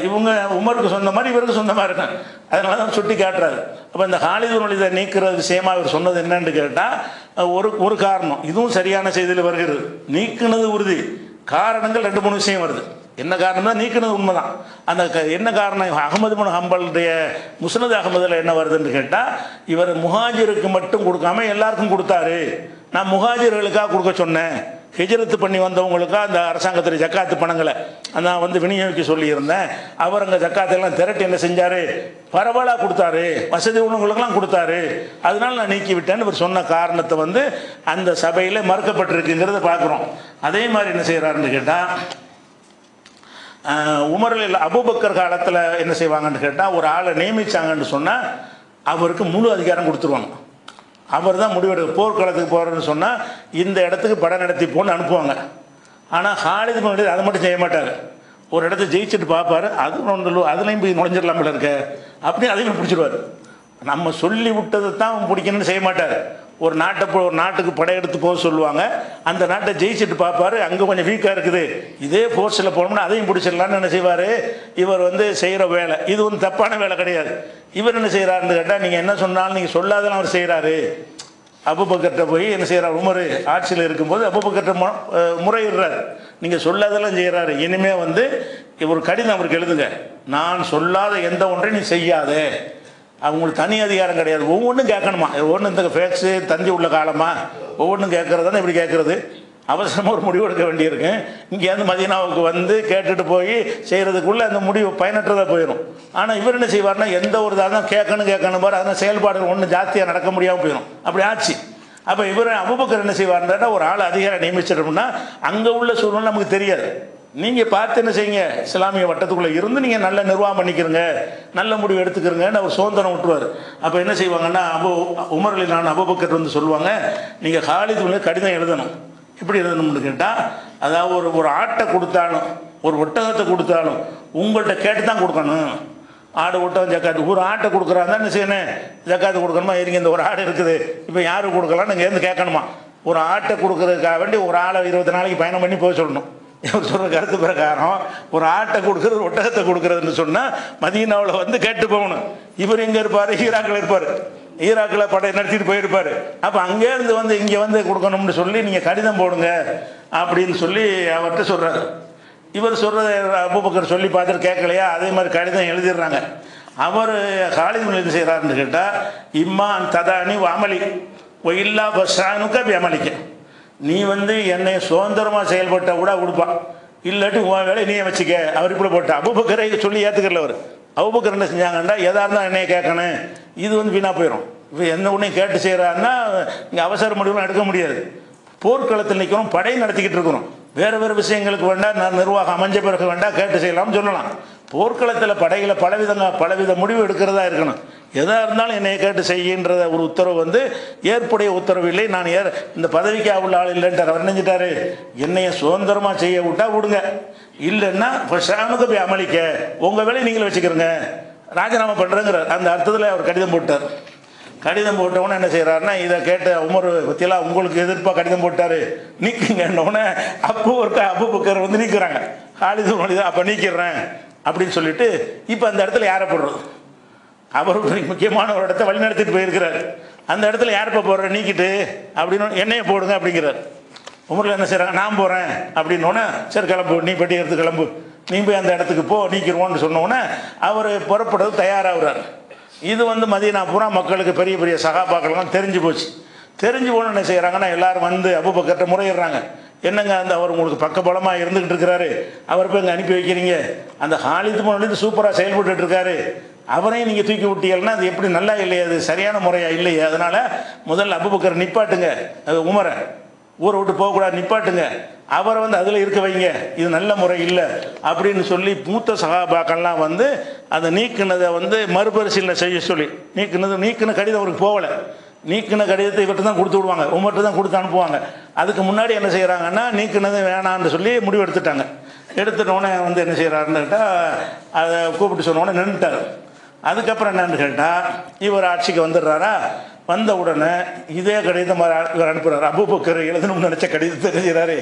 இவங்க உமருக்கு சொந்த மாதிரி இவருக்கு சொந்தமாக இருக்காங்க. அதனால தான் சுட்டி காட்டுறாரு. அப்போ இந்த ஹாலித் இப்னு வலீதை நீக்கிற விஷயமா இவர் சொன்னது என்னன்னு கேட்டால், ஒரு காரணம் இதுவும் சரியான செய்தியில் வருகிறது. நீக்கினது உறுதி, காரணங்கள் 2-3 விஷயம் வருது. என்ன காரணம் தான் நீக்கினது உண்மைதான். அந்த என்ன காரணம், அஹ்மது இப்னு ஹம்பலுடைய முஸ்னத் அஹ்மதில் என்ன வருதுன்னு கேட்டால், இவர் முஹாஜிருக்கு மட்டும் கொடுக்காம எல்லாருக்கும் கொடுத்தாரு. நான் முஹாஜிர்களுக்காக கொடுக்க சொன்னேன், ஹிஜ்ரத்து பண்ணி வந்தவங்களுக்காக அந்த அரசாங்கத்தில் ஜக்காத்து பணங்களை நான் வந்து விநியோகிக்க சொல்லியிருந்தேன். அவர் அங்கே ஜக்காத்தெல்லாம் திரட்டி என்ன செஞ்சார், பரவலாக கொடுத்தாரு, வசதி உள்ளவங்களுக்கெல்லாம் கொடுத்தாரு, அதனால நான் நீக்கி விட்டேன்னு இவர் சொன்ன காரணத்தை வந்து அந்த சபையில் மறுக்கப்பட்டிருக்குங்கிறத பார்க்குறோம். அதே மாதிரி என்ன செய்கிறாருன்னு கேட்டால், உமரில் அபூபக்கர் காலத்தில் என்ன செய்வாங்கன்னு கேட்டால், ஒரு ஆளை நியமித்தாங்கன்னு சொன்னால் அவருக்கு முழு அதிகாரம் கொடுத்துருவாங்க. அவர் தான் முடிவெடுக்க, போர்க்களத்துக்கு போகிறேன்னு சொன்னால் இந்த இடத்துக்கு படம் நடத்தி போன்னு அனுப்புவாங்க. ஆனால் ஹாலித் இப்னு வலீத் அதை மட்டும் செய்ய மாட்டார். ஒரு இடத்த ஜெயிச்சுட்டு பார்ப்பார், அதுலேயும் போய் நுழைஞ்சிடலாம்ல இருக்க அப்படி அதையும் பிடிச்சிடுவார். நம்ம சொல்லி விட்டதை தான் பிடிக்கணும்னு செய்ய மாட்டார். ஒரு நாட்டுக்கு படையெடுத்து போக சொல்லுவாங்க, அந்த நாட்டை ஜெயிச்சுட்டு பார்ப்பாரு, அங்கே கொஞ்சம் வீக்காக இருக்குது, இதே ஃபோர்ஸில் போனோம்னா அதையும் பிடிச்சிடலான்னு என்ன செய்வார் இவர் வந்து செய்கிற வேலை. இது வந்து தப்பான வேலை கிடையாது. இவர் என்ன செய்கிறாருன்னு கேட்டால், நீங்கள் என்ன சொன்னாலும் நீங்கள் சொல்லாதெல்லாம் அவர் செய்கிறாரு. அபூபக்கர்கிட்ட போய் என்ன செய்கிறார், உமர் ஆட்சியில் இருக்கும்போது அபூபக்கர்கிட்ட முறையிடுறாரு, நீங்கள் சொல்லாதெல்லாம் செய்கிறாரு, இனிமேல் வந்து ஒரு கடிதம் அவருக்கு எழுதுங்க, நான் சொல்லாத எந்த ஒன்றையும் நீ செய்யாதே. அவங்களுக்கு தனி அதிகாரம் கிடையாது, ஒவ்வொன்றும் கேட்கணுமா, ஒவ்வொன்றும் இந்த ஃபேக்ஸு தந்தி உள்ள காலமா ஒவ்வொன்றும் கேட்குறது தானே இப்படி கேட்குறது. அவசரமாக ஒரு முடிவு எடுக்க வேண்டியிருக்கு. இங்கேருந்து மதீனாவுக்கு வந்து கேட்டுட்டு போய் செய்கிறதுக்குள்ளே அந்த முடிவு பயனற்றதாக போயிடும். ஆனால் இவர் என்ன செய்வார்னா, எந்த ஒரு இதாக தான் கேட்கணும் பாரு, அதனால் செயல்பாடுகள் ஒன்றும் ஜாஸ்தியாக நடக்க முடியாமல் போயிடும். அப்படி ஆச்சு. அப்போ இவர் அபூபக்கர் என்ன செய்வார்னா, ஒரு ஆள் அதிகாரம் நியமிச்சிட்டோம்னா அங்கே உள்ள சூழ்நிலை நமக்கு தெரியாது. நீங்கள் பார்த்து என்ன செய்யுங்க, இஸ்லாமிய வட்டத்துக்குள்ளே இருந்து நீங்கள் நல்ல நிர்வாகம் பண்ணிக்கிறங்க, நல்ல முடிவு எடுத்துக்கிறங்கன்னு அவர் சுதந்திரம் விட்டுருவார். அப்போ என்ன செய்வாங்கன்னா, உமரில் நான் அபூபக்கர் வந்து சொல்லுவாங்க, நீங்கள் ஹாலித் இப்னு கடிதம் எழுதணும். எப்படி எழுதணும்னு கேட்டால், அதாவது ஒரு ஆட்டை கொடுத்தாலும் ஒரு ஒட்டகத்தை கொடுத்தாலும் உங்கள்கிட்ட கேட்டு தான் கொடுக்கணும். ஆடு விட்டோம் ஜக்காத்து, ஒரு ஆட்டை கொடுக்குறாங்க என்ன செய்யணும், ஜக்காத்து கொடுக்கணுமா, இருங்க இந்த ஒரு ஆடு இருக்குது இப்போ யாருக்கு கொடுக்கலாம்னு இங்கேருந்து கேட்கணுமா. ஒரு ஆட்டை கொடுக்கறதுக்காக வேண்டி ஒரு ஆளை 20 நாளைக்கு பயணம் பண்ணி போக சொல்லணும். இவர் சொல்கிற கருத்து பிரகாரம் ஒரு ஆட்டை கொடுக்குறது ஒட்டகத்தை கொடுக்குறதுன்னு சொன்னால் மதீனாவில் வந்து கேட்டு போகணும். இவர் எங்கே இருப்பார், ஈராக்கில் இருப்பார், ஈராக்கில் படை நடத்திட்டு போயிருப்பார். அப்போ அங்கேருந்து வந்து இங்கே வந்து கொடுக்கணும்னு சொல்லி நீங்கள் கடிதம் போடுங்க அப்படின்னு சொல்லி அவர்கிட்ட சொல்கிறார். இவர் சொல்கிறத அபூபக்கர் சொல்லி பார்த்துட்டு கேட்கலையா, அதே மாதிரி கடிதம் எழுதிடுறாங்க. அவர் காலித் என்ன செய்கிறாருன்னு கேட்டால், இம்மான் ததானி அமளி இல்லா பஸ்ஸானுக்க அமளிக்க, நீ வந்து என்னை சுதந்திரமாக செயல்பட்டால் கூட கொடுப்பான், இல்லாட்டி உன் வேலை நீயே வச்சுக்க. அவர் இப்படி போட்டா அபூபக்கரை சொல்லி ஏற்றுக்கல. அவர் அபூபக்கர் என்ன செஞ்சாங்கண்டா, எதாக இருந்தால் என்னைய கேட்கணும், இது வந்து வீணாக போயிடும். இப்போ எந்த ஒன்றையும் கேட்டு செய்கிறாருன்னா இங்கே அவசர முடிவுலாம் எடுக்க முடியாது. போர்க்களத்தில் நிற்கிறோம், படை நடத்திக்கிட்டு இருக்கிறோம், வேறு வேறு விஷயங்களுக்கு வேண்டாம், நான் நிர்வாகம் அமைஞ்ச பிறகு வேண்டாம் கேட்டு செய்யலாம்னு சொல்லலாம். போர்க்களத்தில் படைகளை பலவித முடிவு எடுக்கிறதா இருக்கணும். எதாக இருந்தாலும் என்னை கேட்டு செய்கின்ற ஒரு உத்தரவு வந்து ஏற்புடைய உத்தரவு இல்லை. நான் இந்த பதவிக்கு உள்ள ஆள் இல்லைன்ட்டார். அவர் நினைஞ்சிட்டாரு, என்னைய சுதந்திரமாக செய்ய விட்டா விடுங்க, இல்லைன்னா ஷானுக்கு போய் அமளிக்க, உங்கள் வேலையை நீங்களே வச்சுக்கிறோங்க, ராஜினாமா பண்ணுறேங்கிறார். அந்த அர்த்தத்தில் அவர் கடிதம் போட்டார். கடிதம் போட்டவுடனே என்ன செய்கிறாருன்னா, இதை கேட்ட உமர் பற்றியெல்லாம் உங்களுக்கு எதிர்ப்பாக கடிதம் போட்டார், நீக்குங்கன்னொடனே அபூபக்கர் வந்து நீக்கிறாங்க. காலிது மொழிதான் அப்போ நீக்கிறேன் அப்படின்னு சொல்லிட்டு இப்போ அந்த இடத்துல யாரை போடுறது, அவர் முக்கியமான ஒரு இடத்த வழி நடத்திட்டு போயிருக்கிறார். அந்த இடத்துல யார் இப்போ போடுற நீக்கிட்டு அப்படின்னு என்னையே போடுங்க அப்படிங்கிறார். உமரில் என்ன செய்கிறாங்க, நான் போகிறேன் அப்படின்னோடனே சரி கிளம்பு, நீ பெட்டி எடுத்து கிளம்பு, நீ போய் அந்த இடத்துக்கு போ நீக்கிடுவோன்னு சொன்னோன்னே அவர் புறப்படுறது தயாராகிறார். இது வந்து மதீனா பூரா மக்களுக்கு பெரிய பெரிய சகாபாக்கள்லாம் தெரிஞ்சு போச்சு. தெரிஞ்சு போன என்ன செய்கிறாங்கன்னா, எல்லாரும் வந்து அபூபக்கர்ட்ட முறையிடுறாங்க. என்னங்க அந்த அவர் உங்களுக்கு பக்கபலமாக இருந்துக்கிட்டு இருக்கிறாரு, அவர் போய் இங்கே அனுப்பி வைக்கிறீங்க, அந்த காலித் பின் வலீத் சூப்பராக செயல்பட்டு இருக்காரு, அவரையும் நீங்கள் தூக்கி விட்டீங்கன்னா அது எப்படி நல்லா இல்லையா, அது சரியான முறையாக இல்லையா, அதனால் முதல்ல அபூபக்கர் நிப்பாட்டுங்க, அது உமரை ஊரை விட்டு போகக்கூடாது, நிப்பாட்டுங்க, அவரை வந்து அதில் இருக்க வைங்க, இது நல்ல முறை இல்லை அப்படின்னு சொல்லி மூத்த சகாபாக்கள்லாம் வந்து அதை நீக்கினதை வந்து மறுபரிசீலனை செய்ய சொல்லி நீக்கின கடிதம் அவருக்கு போகலை. நீக்கின கடிதத்தை இவர்கிட்ட தான் கொடுத்து விடுவாங்க, உமர்கிட்ட தான் கொடுத்து அனுப்புவாங்க. அதுக்கு முன்னாடி என்ன செய்கிறாங்கன்னா, நீக்கினது வேணான்னு சொல்லி முடிவு எடுத்துட்டாங்க. எடுத்துட்டோன்னே வந்து என்ன செய்கிறாருன்னு கேட்டால், அதை கூப்பிட்டு சொன்னோடனே நின்றுட்டார். அதுக்கப்புறம் என்னன்னு கேட்டால், இவர் ஆட்சிக்கு வந்துடுறாரா, வந்த உடனே இதே கடிதம் இவர் அனுப்புகிறார். அபூபக்கர் எழுதணும்னு நினச்ச கடிதத்தை எழுதுகிறாரு,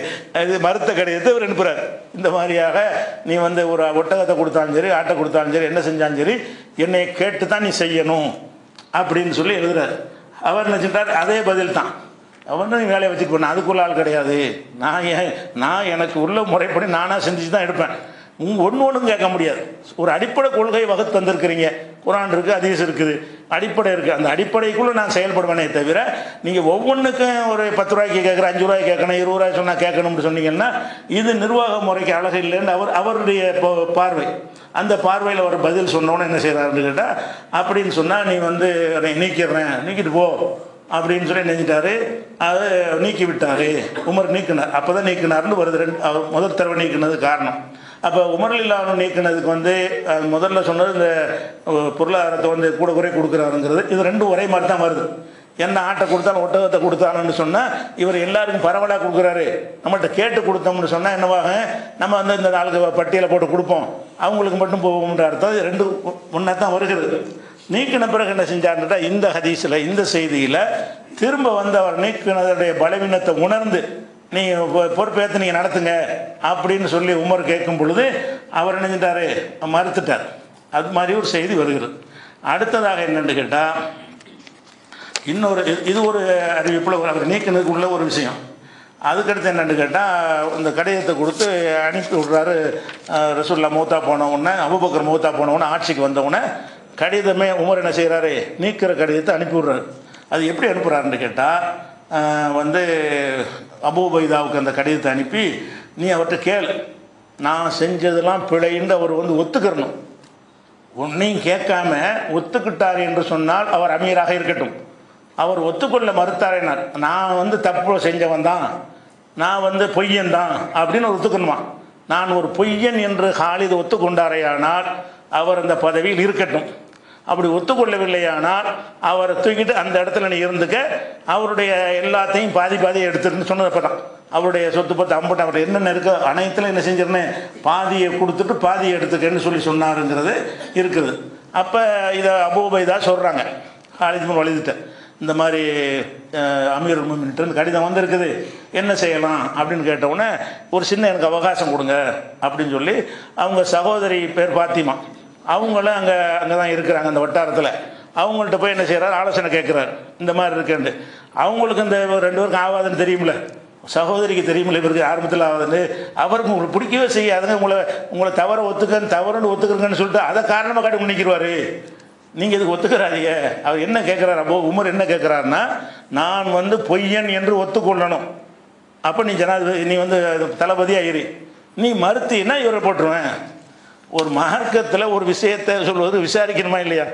இது மறுத்த கடிதத்தை இவர் அனுப்புகிறார். இந்த மாதிரியாக நீ வந்து ஒரு ஒட்டகத்தை கொடுத்தாலும் சரி, ஆட்டை கொடுத்தாலும் சரி, என்ன செஞ்சாலும் சரி, என்னை கேட்டு தான் நீ செய்யணும் அப்படின்னு சொல்லி எழுதுறாரு. அவர் நினச்சிட்டார் அதே பதில் தான், அவன் நீ வேலையை வச்சுட்டு போனேன், அதுக்குள்ள ஆள் கிடையாது, நான் எனக்கு உள்ள முறைப்படி நானாக செஞ்சு தான் எடுப்பேன், ஒன்றும் கேட்க முடியாது. ஒரு அடிப்படை கொள்கை வகுத்து வந்திருக்கிறீங்க, குரான் இருக்குது, ஹதீஸ் இருக்குது, அடிப்படை இருக்குது, அந்த அடிப்படைக்குள்ளே நான் செயல்படுவேனே தவிர நீங்கள் ஒவ்வொன்றுக்கும் ஒரு 10 ரூபாய்க்கு கேட்குறேன், 5 ரூபாய்க்கு கேட்கணும், 20 ரூபாய் சொன்னால் கேட்கணும்னு சொன்னீங்கன்னா இது நிர்வாக முறைக்கு அழகு இல்லைன்னு அவருடைய பார்வை. அந்த பார்வையில் அவர் பதில் சொன்னோன்னு என்ன செய்கிறாருன்னு கேட்டால், அப்படின்னு சொன்னால் நீ வந்து நீக்கிடுறேன், நீக்கிட்டு போ அப்படின்னு சொல்லி நினைச்சிட்டாரு. அதை நீக்கி விட்டார், உமர் நீக்கினார். அப்போ தான் நீக்கினார்னு வருது. அவர் முதல் தடவை நீக்கினது காரணம். அப்போ உமரில் இல்லாமல் நீக்கினதுக்கு வந்து முதல்ல சொன்னது இந்த பொருளாதாரத்தை வந்து கூட குறை கொடுக்குறாருங்கிறது, இது ரெண்டும் ஒரே மாதிரி தான் வருது. என்ன ஆட்டை கொடுத்தாலும் ஒட்டகத்தை கொடுத்தாலும்னு சொன்னால் இவர் எல்லாருக்கும் பரவலாக கொடுக்குறாரு, நம்மள்கிட்ட கேட்டு கொடுத்தோம்னு சொன்னால் என்னவாக, நம்ம வந்து இந்த ஆளுக்கு பட்டியலை போட்டு கொடுப்போம், அவங்களுக்கு மட்டும் போகும்ன்ற அர்த்தம் ரெண்டு முன்னே தான் வருகிறது. நீக்கின பிறகு என்ன செஞ்சார்ன்றா, இந்த ஹதீஸில் இந்த செய்தியில் திரும்ப வந்து அவர் நீக்கினதுடைய பலவீனத்தை உணர்ந்து நீ பொறுப்பேற்று நீங்கள் நடத்துங்க அப்படின்னு சொல்லி உமர் கேட்கும் பொழுது அவர் நினைஞ்சிட்டாரு, மறுத்துட்டார். அது மாதிரி ஒரு செய்தி வருகிறது. அடுத்ததாக என்னென்னு கேட்டால், இன்னொரு இது ஒரு அறிவிப்பில் அவர் நீக்கினதுக்கு உள்ள ஒரு விஷயம். அதுக்கடுத்து என்னென்னு கேட்டால், இந்த கடிதத்தை கொடுத்து அனுப்பி விட்றாரு. ரசூலுல்லாஹ் மௌத்தா போனவுடனே, அபூபக்கர் மௌத்தா போனவுடனே, ஆட்சிக்கு வந்தவுடனே கடிதமே உமர் என்ன செய்கிறாரு, நீக்கிற கடிதத்தை அனுப்பி விட்றாரு. அது எப்படி அனுப்புகிறாருன்னு கேட்டால், வந்து அபூ உபைதாவுக்கு அந்த கடிதத்தை அனுப்பி நீ அவர்கிட்ட கேளு, நான் செஞ்சதெல்லாம் பிழைன்னு அவர் வந்து ஒத்துக்கிறணும். ஒன்றையும் கேட்காம ஒத்துக்கிட்டார் என்று சொன்னால் அவர் அமீராக இருக்கட்டும். அவர் ஒத்துக்கொள்ள மறுத்தாரேனார், நான் வந்து தப்பு செஞ்சவன் தான், நான் வந்து பொய்யன் தான் அப்படின்னு ஒத்துக்கணுமா. நான் ஒரு பொய்யன் என்று காலித் ஒத்துக்கொண்டாரையானால் அவர் அந்த பதவியில் இருக்கட்டும். அப்படி ஒத்துக்கொள்ளவில்லையானால் அவரை தூக்கிட்டு அந்த இடத்துல நீ இருந்துக்க, அவருடைய எல்லாத்தையும் பாதியை எடுத்துருன்னு சொன்னதப்போ தான் அவருடைய சொத்து பத்து அம்பட்டு அவர்கிட்ட என்னென்ன இருக்கோ அனைத்துல என்ன செஞ்சிருந்தேன், பாதியை கொடுத்துட்டு பாதியை எடுத்துக்கன்னு சொல்லி சொன்னாருங்கிறது இருக்குது. அப்போ இதை அபூ உபைதா சொல்கிறாங்க ஹாலித் பின் வலீதுட்ட, இந்த மாதிரி அமீருல் முஃமினீன் கடிதம் வந்திருக்குது, என்ன செய்யலாம் அப்படின்னு கேட்டவுடனே ஒரு சின்ன எனக்கு அவகாசம் கொடுங்க அப்படின்னு சொல்லி அவங்க சகோதரி பேர் பாத்திமா, அவங்களும் அங்கே தான் இருக்கிறாங்க அந்த வட்டாரத்தில். அவங்கள்ட்ட போய் என்ன செய்கிறார், ஆலோசனை கேட்குறாரு, இந்த மாதிரி இருக்குன்னு. அவங்களுக்கு இந்த 2 பேருக்கும் ஆகாதுன்னு தெரியுமில்ல, சகோதரிக்கு தெரியுமில்ல இவருக்கு ஆரம்பத்தில் ஆகாதுன்னு. அவருக்கு உங்களுக்கு பிடிக்கவே செய்யாதுங்க, உங்களை தவறுன்னு ஒத்துக்கிறங்கன்னு சொல்லிட்டு அதை காரணமாக காட்டி முன்னிக்கிடுவார். நீங்கள் இதுக்கு ஒத்துக்கிறாதீங்க. அவர் என்ன கேட்குறாரு, அப்போ உமர் என்ன கேட்குறாருன்னா, நான் பொய்யன் என்று ஒத்துக்கொள்ளணும். அப்போ நீ நீ தளபதியாக இரு, நீ மறுத்தீன்னா இவரை போட்டுருவேன். ஒரு மார்க்கத்தில் ஒரு விஷயத்தை சொல்வது விசாரிக்கணுமா இல்லையா?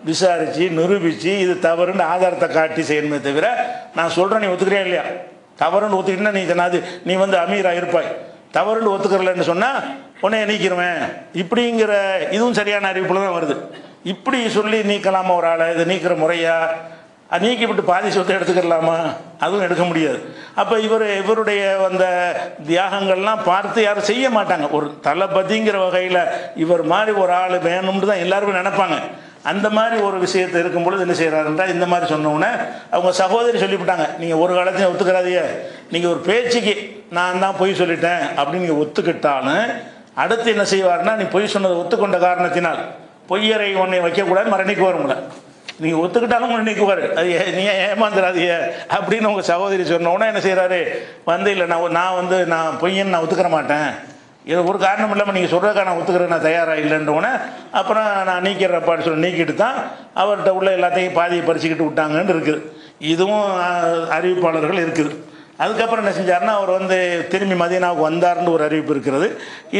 விசாரித்து நிரூபித்து இது தவறுன்னு ஆதாரத்தை காட்டி செய்யணுமே தவிர, நான் சொல்கிறேன் நீ ஒத்துக்கிறியா இல்லையா, தவறுன்னு ஒத்துக்கிட்டா நீ அமீராக இருப்பாய், தவறுன்னு ஒத்துக்கிறலன்னு சொன்னால் உன்னை நீக்கிடுவேன். இப்படிங்கிற இதுவும் சரியான அறிவிப்பில் தான் வருது. இப்படி சொல்லி நீக்கலாமா ஒரு ஆளை? இதை நீக்கிற முறையா? நீக்கிவிட்டு பாதி சொத்தை எடுத்துக்கலாமா? அதுவும் எடுக்க முடியாது. அப்போ இவருடைய அந்த தியாகங்கள்லாம் பார்த்து யாரும் செய்ய மாட்டாங்க. ஒரு தளபதிங்கிற வகையில் இவர் மாதிரி ஒரு ஆள் வேணும்னு தான் எல்லாருமே நினைப்பாங்க. அந்த மாதிரி ஒரு விஷயத்தை இருக்கும்பொழுது என்ன செய்கிறாருன்றா, இந்த மாதிரி சொன்னோன்னே அவங்க சகோதரி சொல்லிவிட்டாங்க, நீங்கள் ஒரு காலத்தையும் ஒத்துக்கிறாதீங்க, நீங்கள் ஒரு பேச்சுக்கு நான் தான் பொய் சொல்லிட்டேன் அப்படின்னு நீங்கள் ஒத்துக்கிட்டாலும் அடுத்து என்ன செய்வார்னா, நீ பொய் சொன்னதை ஒத்துக்கொண்ட காரணத்தினால் பொய்யரை உன்னை வைக்கக்கூடாது, மரணிக்கு வரும்ல, நீங்கள் ஒத்துக்கிட்டாலும் உங்களை நீக்குவார். அது நீங்கள் ஏமாந்துடாதீங்க அப்படின்னு உங்கள் சகோதரி சொன்னோன்னே என்ன செய்கிறாரு, இல்லை நான் பொய்யன்னு நான் ஒத்துக்கிற மாட்டேன், இது ஒரு காரணம் இல்லாமல் நீங்கள் சொல்கிறதுக்காக நான் ஒத்துக்கிறேன், நான் தயாராக இல்லைன்றோன்னே அப்புறம் நான் நீக்கிறப்பான்னு சொல்லி நீக்கிட்டு தான் அவர்கிட்ட உள்ள எல்லாத்தையும் பாதியை பறிச்சுக்கிட்டு விட்டாங்கன்னு இருக்குது. இதுவும் அறிவிப்பாளர்கள் இருக்குது. அதுக்கப்புறம் என்ன செஞ்சார்னா, அவர் திரும்பி மதீனாவுக்கு வந்தார்னு ஒரு அறிவிப்பு இருக்கிறது.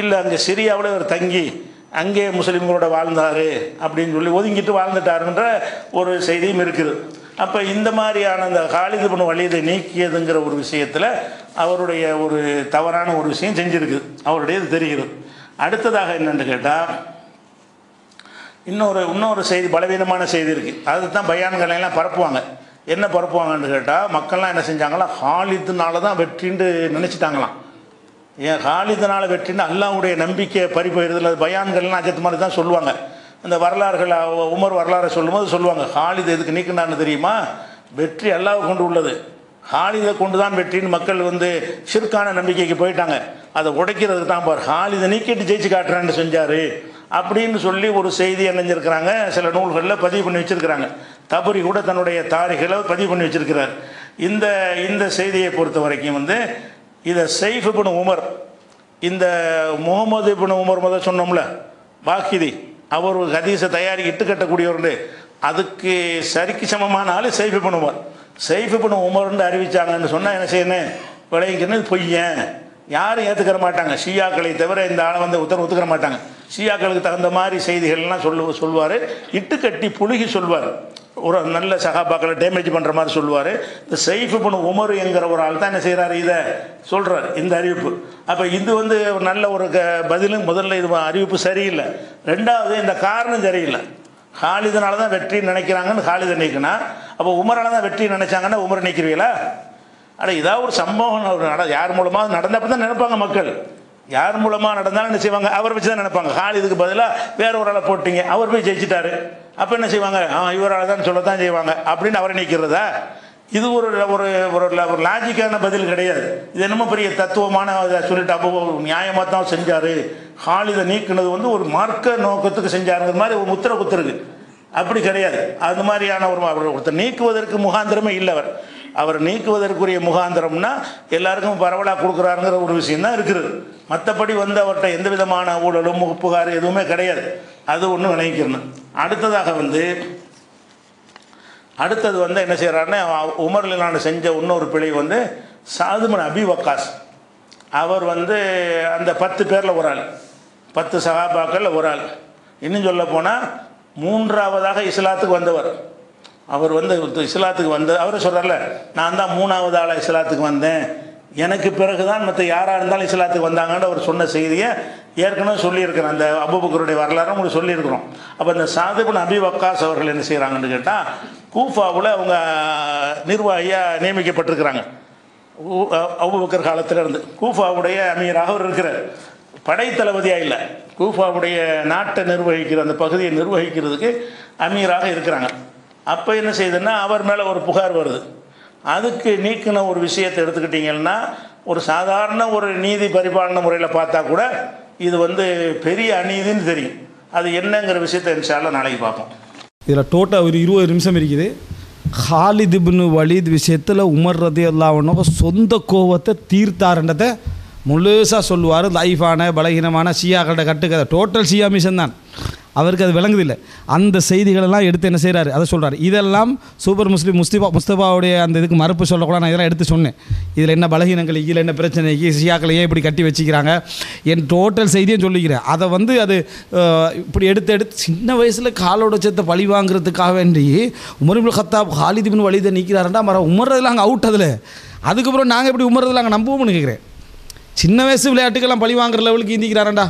இல்லை அங்கே சிரியாவில் அவர் தங்கி அங்கே முஸ்லீம்களோட வாழ்ந்தார் அப்படின்னு சொல்லி ஒதுங்கிட்டு வாழ்ந்துட்டாருன்ற ஒரு செய்தியும் இருக்குது. அப்போ இந்த மாதிரியான அந்த காலித் பின் வலீதை நீக்கியதுங்கிற ஒரு விஷயத்தில் அவருடைய ஒரு தவறான ஒரு விஷயம் செஞ்சுருக்குது, அவருடையது தெரிகிறது. அடுத்ததாக என்னென்னு கேட்டால், இன்னொரு செய்தி, பலவீனமான செய்தி இருக்குது. அதுதான் பயான்களெல்லாம் பரப்புவாங்க. என்ன பரப்புவாங்கன்னு கேட்டால், மக்கள்லாம் என்ன செஞ்சாங்களா, காலிதுனால தான் வெற்றின்னு நினச்சிட்டாங்களாம். ஏன் காலிதுனால வெற்றின்னு அல்லாஹ்வுடைய நம்பிக்கை பறி போயிடுறதுல பயான்கள்லாம் அஜத் மாதிரி தான் சொல்லுவாங்க. இந்த வரலாறுகள் உமர் வரலாறு சொல்லும்போது சொல்லுவாங்க, காலித் எதுக்கு நீக்கினான்னு தெரியுமா, வெற்றி அல்லாஹ் கொண்டு உள்ளது, காலிதை கொண்டு தான் வெற்றின்னு மக்கள் ஷிர்கான நம்பிக்கைக்கு போயிட்டாங்க. அதை உடைக்கிறதுக்கு தான் பார் காலிதை நீக்கிட்டு ஜெயிச்சு காட்டுறான்னு செஞ்சார் அப்படின்னு சொல்லி ஒரு செய்தி இணைஞ்சிருக்கிறாங்க. சில நூல்களில் பதிவு பண்ணி வச்சுருக்கிறாங்க. தபரி கூட தன்னுடைய தாரிகளை பதிவு பண்ணி வச்சுருக்கிறார். இந்த செய்தியை பொறுத்த வரைக்கும் இதை சைஃப் இப்னு உமர், இந்த முகமது இப்னு உமர் முதல் சொன்னோம்ல வாக்கிதி, அவர் ஒரு ஹதீஸை தயாரிக்க இட்டு கட்டக்கூடியவரு, அதுக்கு சரிக்கு சமமான ஆள் சைஃப் இப்னு உமர். சைஃப் இப்னு உமர்னு அறிவிச்சாங்கன்னு சொன்னால் என்ன செய்யணும், விளைவிக்கணும், பொய்யன், யாரும் ஏற்றுக்கிற மாட்டாங்க. ஷியாக்களை தவிர இந்த ஆளை ஒத்துக்கிற மாட்டாங்க. ஷியாக்களுக்கு தகுந்த மாதிரி செய்திகள்லாம் சொல்லுவார், இட்டுக்கட்டி புழுகி சொல்வார், ஒரு நல்ல சகாபாக்களை டேமேஜ் பண்ணுற மாதிரி சொல்லுவார். இந்த சைஃப் இப்னு உமர் என்கிற ஒரு ஆள் தான் என்ன செய்கிறாரு, இதை சொல்கிறார், இந்த அறிவிப்பு. அப்போ இது ஒரு நல்ல ஒரு பதிலும். முதல்ல இது அறிவிப்பு சரியில்லை. ரெண்டாவது இந்த காரணம் சரியில்லை. காலிதனால தான் வெற்றின்னு நினைக்கிறாங்கன்னு காலிதை நீக்கினா, அப்போ உமரால தான் வெற்றி நினைச்சாங்கன்னா உமரை நீக்கிறீங்களா? இதாக ஒரு சம்பவம் யார் மூலமாக நடந்தப்போ தான் நினைப்பாங்க மக்கள். யார் மூலமாக நடந்தாலும் என்ன செய்வாங்க, அவரை வச்சு தான் நினைப்பாங்க. காலிதுக்கு பதிலாக வேற ஒரு ஆளை போட்டிங்க, அவர் போய் ஜெயிச்சிட்டாரு, அப்போ என்ன செய்வாங்க, இவரால் தான் சொல்லத்தான் செய்வாங்க அப்படின்னு அவரை நீக்கிறதா? இது ஒரு லாஜிக்கான பதில் கிடையாது. இது என்னமோ பெரிய தத்துவமான சொல்லிட்டு அப்போ நியாயமாக தான் செஞ்சார், காலிதை நீக்கினது ஒரு மார்க்க நோக்கத்துக்கு செஞ்சாருங்கிற மாதிரி ஒரு முத்திரை குத்துருக்கு. அப்படி கிடையாது. அது மாதிரியான ஒருத்தர் நீக்குவதற்கு முகாந்திரமே இல்லை. அவர் நீக்குவதற்குரிய முகாந்திரம்னா எல்லாருக்கும் பரவலாக கொடுக்குறாருங்கிற ஒரு விஷயம்தான் இருக்குது. மற்றபடி அவர்கிட்ட எந்த விதமான ஊழலும் புகார் எதுவுமே கிடையாது. அது ஒன்று விளைவிக்கணும். அடுத்தது என்ன செய்கிறாருன்னா, உமரில் நான் செஞ்ச இன்னொரு பிழை சாது பின் அபி வக்காஸ். அவர் அந்த 10 பேரில் ஒரு ஆள், 10 சஹாபாக்களில் ஒரு ஆள். இன்னும் சொல்ல போனால் 3ஆவதாக இஸ்லாத்துக்கு வந்தவர். அவர் இஸ்லாத்துக்கு அவரே சொல்கிறார்ல, நான் தான் 3ஆவது ஆளாக இஸ்லாத்துக்கு வந்தேன், எனக்கு பிறகு தான் மற்ற யாராக இருந்தாலும் இஸ்லாத்துக்கு வந்தாங்கன்னு அவர் சொன்ன செய்தியை ஏற்கனவே சொல்லியிருக்கிறேன். அந்த அபூபக்கருடைய வரலாறு உங்களுக்கு சொல்லியிருக்கிறோம். அப்போ இந்த சாது பின் அபி வக்காஸ் அவர்கள் என்ன செய்கிறாங்கன்னு கேட்டால், கூஃபாவில் அவங்க நிர்வாகியாக நியமிக்கப்பட்டிருக்கிறாங்க. அபூபக்கர் காலத்தில் இருந்து கூஃபாவுடைய அமீராக அவர் இருக்கிறார். படை தளபதியாக இல்லை, கூஃபாவுடைய நாட்டை நிர்வகிக்கிற அந்த பகுதியை நிர்வகிக்கிறதுக்கு அமீராக இருக்கிறாங்க. அப்போ என்ன செய்யுதுன்னா அவர் மேலே ஒரு புகார் வருது. அதுக்கு நீக்கின ஒரு விஷயத்தை எடுத்துக்கிட்டிங்கன்னா ஒரு சாதாரண ஒரு நீதி பரிபாலன முறையில் பார்த்தா கூட இது பெரிய அநீதின்னு தெரியும். அது என்னங்கிற விஷயத்தை இன்ஷா அல்லாஹ் நாளைக்கு பார்ப்போம். இதில் டோட்டல் ஒரு 20 நிமிஷம் இருக்குது. ஹாலித் இப்னு வலீத் விஷயத்தில் உமர் ரலியல்லாஹு அன்ஹு சொந்த கோவத்தை தீர்த்தாருன்றதை முழுசாக சொல்லுவார். லைஃபான பலகீனமான ஷியாக்களோட கட்டுக்கதை டோட்டல் ஷியா மிஷன் தான். அவருக்கு அது விளங்குதில்லை. அந்த செய்திகளெல்லாம் எடுத்து என்ன செய்கிறாரு, அதை சொல்கிறார். இதெல்லாம் சூப்பர் முஸ்லீம் முஸ்தபாவுடைய அந்த இதுக்கு மறுப்பு சொல்லக்கூட நான் இதெல்லாம் எடுத்து சொன்னேன். இதில் என்ன பலகீனங்கள், இதில் என்ன பிரச்சனைக்கு, ஷியாக்களை ஏன் இப்படி கட்டி வச்சுக்கிறாங்க, என் டோட்டல் செய்தியும் சொல்லிக்கிறேன். அதை அது இப்படி எடுத்து சின்ன வயசில் காலோட சேர்த்த பழி வாங்குறதுக்காக வேண்டி உமர் இப்னு கத்தாப் ஹாலித் இப்னு வலீதை நீக்கிறாருண்டா உமர்றதில் அங்கே அவுட். அதில் அதுக்கப்புறம் நாங்கள் எப்படி உமர்றதில் அங்கே நம்புவோம்னு கேட்குறேன். சின்ன வயசு விளையாட்டுக்கெல்லாம் பழி வாங்குற லெவலுக்கு இந்திக்கிறாரண்டா.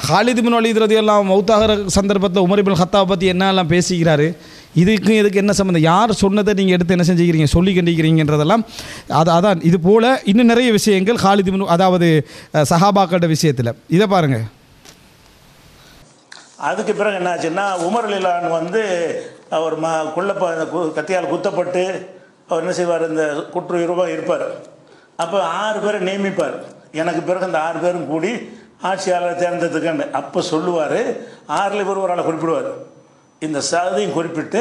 ஹாலித் இப்னு வலீத் ரலியல்லாஹு மௌத்தாகிற சந்தர்ப்பத்தில் உமர் இப்னு கத்தாப் பற்றி என்னெல்லாம் பேசிக்கிறாரு, இதுக்கு என்ன சம்மந்தம், யார் சொன்னதை நீங்கள் எடுத்து என்ன செஞ்சுக்கிறீங்க, சொல்லி கண்டிக்கிறீங்கன்றதெல்லாம். அதான் இது போல் இன்னும் நிறைய விஷயங்கள் ஹாலித் இப்னு அதாவது சஹாபாக்களோட விஷயத்தில். இதை பாருங்கள். அதுக்கு பிறகு என்னாச்சுன்னா உமர் ரலியல்லாஹு அன்ஹு அவர் கத்தியால் குத்தப்பட்டு அவர் என்ன செய்வார், இந்த குற்றுயிராக இருப்பார். அப்போ 6 பேரை நியமிப்பார். எனக்கு பிறகு அந்த 6 பேரும் கூடி ஆட்சியாளர் தேர்ந்தெடுத்துக்கன்னு அப்போ சொல்லுவார். 6ல் இவர் ஒரு ஆளை குறிப்பிடுவார். இந்த சகதையும் குறிப்பிட்டு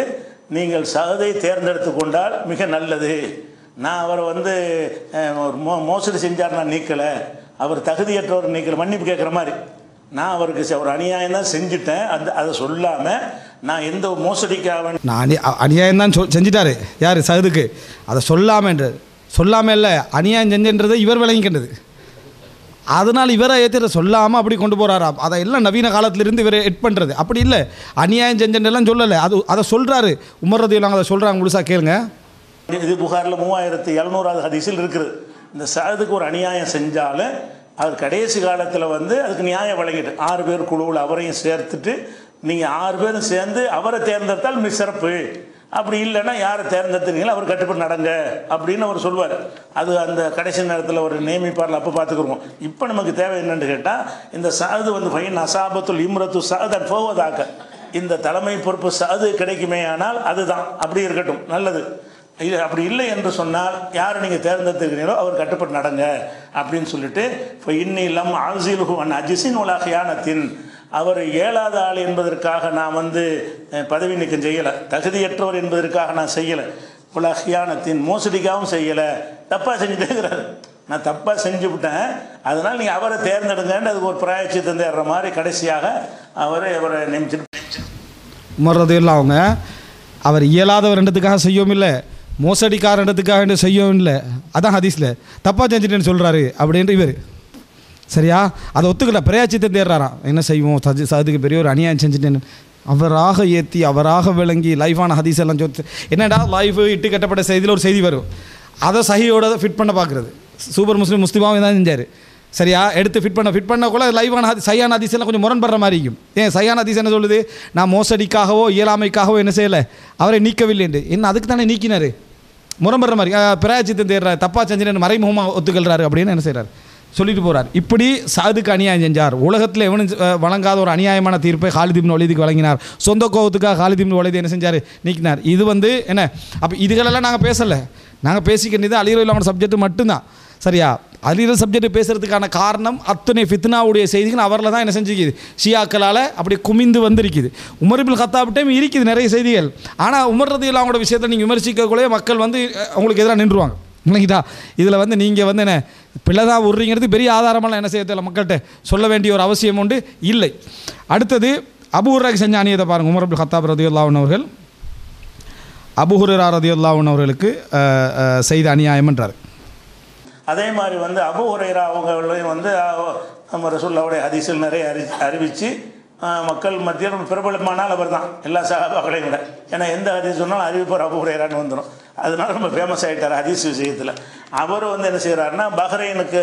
நீங்கள் சகதை தேர்ந்தெடுத்து கொண்டால் மிக நல்லது. நான் அவரை ஒரு மோசடி செஞ்சார், நான் நீக்கலை, அவர் தகுதியற்றவர் நீக்கலை, மன்னிப்பு கேட்குற மாதிரி. நான் அவருக்கு ஒரு அநியாயம் தான் செஞ்சுட்டேன், அதை சொல்லாமல் நான் எந்த மோசடிக்காக நான் அநியாயம் தான் செஞ்சிட்டாரு யார் சகதுக்கு, அதை சொல்லாமன்றது சொல்லாமல் இல்லை, அநியாயம் செஞ்சுன்றதை இவர் விளங்கிக்கின்றது. அதனால் இவரை ஏற்ற சொல்லாமல் அப்படி கொண்டு போகிறாராம். அதை எல்லாம் நவீன காலத்திலிருந்து இவர் எட் பண்ணுறது. அப்படி இல்லை, அநியாயம் செஞ்செல்லாம் சொல்லலை, அதை சொல்கிறாரு உமர் ரலியல்லாஹு அதை சொல்கிறாங்க. முழுசாக கேளுங்க. இது புகாரில் 3700வது ஹதீஸில் இருக்குது. இந்த சஅதுக்கு ஒரு அநியாயம் செஞ்சாலும் அவர் கடைசி காலத்தில் அதுக்கு நியாயம் வழங்கிட்டு 6 பேர் குழுவில் அவரையும் சேர்த்துட்டு நீங்கள் 6 பேரும் சேர்ந்து அவரை தேர்ந்தெடுத்தால் மிக சிறப்பு, அப்படி இல்லைன்னா யாரை தேர்ந்தெடுத்துறீங்களோ அவர் கட்டுப்பட்டு நடங்க அப்படின்னு அவர் சொல்வார். அது அந்த கடைசி நேரத்தில் ஒரு நியமிப்பாரில் அப்போ பார்த்துக்குருவோம். இப்போ நமக்கு தேவை என்னென்னு கேட்டால் இந்த சஅது ஃபைன் அசாபத்துல் இம்ரத்து சஅதன் போவதாக்க, இந்த தலைமை பொறுப்பு சஅது கிடைக்குமே ஆனால் அதுதான், அப்படி இருக்கட்டும், நல்லது. இது அப்படி இல்லை என்று சொன்னால் யார் நீங்கள் தேர்ந்தெடுத்துக்கிறீங்களோ அவர் கட்டுப்பட்டு நடங்க அப்படின்னு சொல்லிட்டு இப்போ இன்னிலம் ஆசிலுஹு அன் அஜிசின் உலகியானத்தின், அவர் 7வது ஆள் என்பதற்காக நான் பதவி நீக்கம் செய்யலை, தகுதியற்றவர் என்பதற்காக நான் செய்யலை, உலகியானத்தின் மோசடிக்காகவும் செய்யலை, தப்பாக செஞ்சுட்டேங்கிறார். நான் தப்பாக செஞ்சு விட்டேன், அதனால் நீங்கள் அவரை தேர்ந்தெடுங்கன்னு அதுக்கு ஒரு பிராயச்சித்தம் தேடுற மாதிரி கடைசியாக அவரை நியமிச்சிட்டு உமர் ரலியல்லாஹு அவங்க அவர் இயலாதவர் ரெண்டுத்துக்காக செய்யவும் இல்லை, மோசடிக்காரன்றதுக்காக செய்யவும் இல்லை. அதான் ஹதீஸில் தப்பாக செஞ்சுட்டேன்னு சொல்கிறாரு அப்படின்ட்டு இவர் சரியா அதை ஒத்துக்கல, பிரயாச்சித்தை தேடுறாராம். என்ன செய்வோம், அதுக்கு பெரிய ஒரு அநியாயம் செஞ்சுட்டேன்னு அவராக ஏற்றி அவராக விளங்கி லைஃபான ஹதீஸ் எல்லாம் சொல்லி என்னடா லைஃப் இட்டு கட்டப்பட்ட செய்தியில் ஒரு செய்தி வரும், அதை சஹியோட ஃபிட் பண்ண பார்க்குறது. சூப்பர் முஸ்லிமாவும் தான் செஞ்சார் சரியா, எடுத்து ஃபிட் பண்ண கூட லைவான சையான ஹதீஸ் எல்லாம் கொஞ்சம் முரண்படுற மாதிரி இருக்கும். ஏன் சையான ஹதீஸ் என்ன சொல்லுது, நான் மோசடிக்காகவோ இயலாமைக்காகவோ என்ன செய்யலை, அவரை நீக்கவில்லை என்று. என்ன அதுக்கு தானே நீக்கினார், முரண்படுற மாதிரி பிராயச்சித்தம் தேடுறாரு, தப்பா செஞ்சுன்னு மறைமுகமாக ஒத்துக்கல்றாரு அப்படின்னு என்ன செய்கிறார் சொல்லிட்டு போகிறார். இப்படி சஅதுக்கு அநியாயம் செஞ்சார். உலகத்தில் எவனும் வழங்காத ஒரு அநியாயமான தீர்ப்பை ஹாலித் இப்னு வலீதுக்கு வழங்கினார். சொந்த கோவத்துக்காக ஹாலித் இப்னு வலீத் என்ன செஞ்சார், நீக்கினார். இது என்ன அப்போ இதுகளெல்லாம் நாங்கள் பேசலை, நாங்கள் பேசிக்கின்றது அலி ரலியல்லாஹு சப்ஜெக்ட் மட்டும்தான் சரியா. அலிரல் சப்ஜெக்ட் பேசுகிறதுக்கான காரணம் அத்தனை ஃபித்னாவுடைய செய்திகள் அவரில் தான் என்ன செஞ்சுக்குது, ஷியாக்களால் அப்படி குமிந்து வந்திருக்குது. உமர் இப்னு கத்தாப் டைம் இருக்குது நிறைய செய்திகள். ஆனால் உமர் ரலியல்லாஹு அவங்களோட விஷயத்தை நீங்கள் விமர்சிக்கக்குள்ளே மக்கள் உங்களுக்கு எதிராக நின்றுவாங்க இல்லைங்கிட்டா. இதில் நீங்கள் என்ன பிள்ளை தான் விட்றீங்கிறது பெரிய ஆதாரமெல்லாம் என்ன செய்யறதில்ல, மக்கள்கிட்ட சொல்ல வேண்டிய ஒரு அவசியம் உண்டு இல்லை. அடுத்தது அபூ ஹுரைராக்கு செஞ்ச அநியாயத்தை பாருங்கள். உமர் இப்னு கத்தாப் ரலியல்லாஹு அன்ஹு அவர்கள் அபூ ஹுரைரா ரலியல்லாஹு அன்ஹு அவர்களுக்கு செய்த அநியாயம்ன்றார். அதே மாதிரி அபூ ஹுரைரா அவங்களையும் நம்ம ரசூலுல்லாஹ்வுடைய ஹதீஸில் நிறைய அறிவித்து மக்கள் மத்தியில் பிரபலமானால் அவர் தான் எல்லா சஹாபாக்களையும் விட. ஏன்னா எந்த ஹதீஸ் சொன்னாலும் அறிவிப்பார் அபூ ஹுரைரான்னு வந்துடும். அதனால ரொம்ப ஃபேமஸ் ஆகிட்டார் ஹதீஸ் விஷயத்தில். அவர் என்ன செய்கிறாருன்னா பஹ்ரைனுக்கு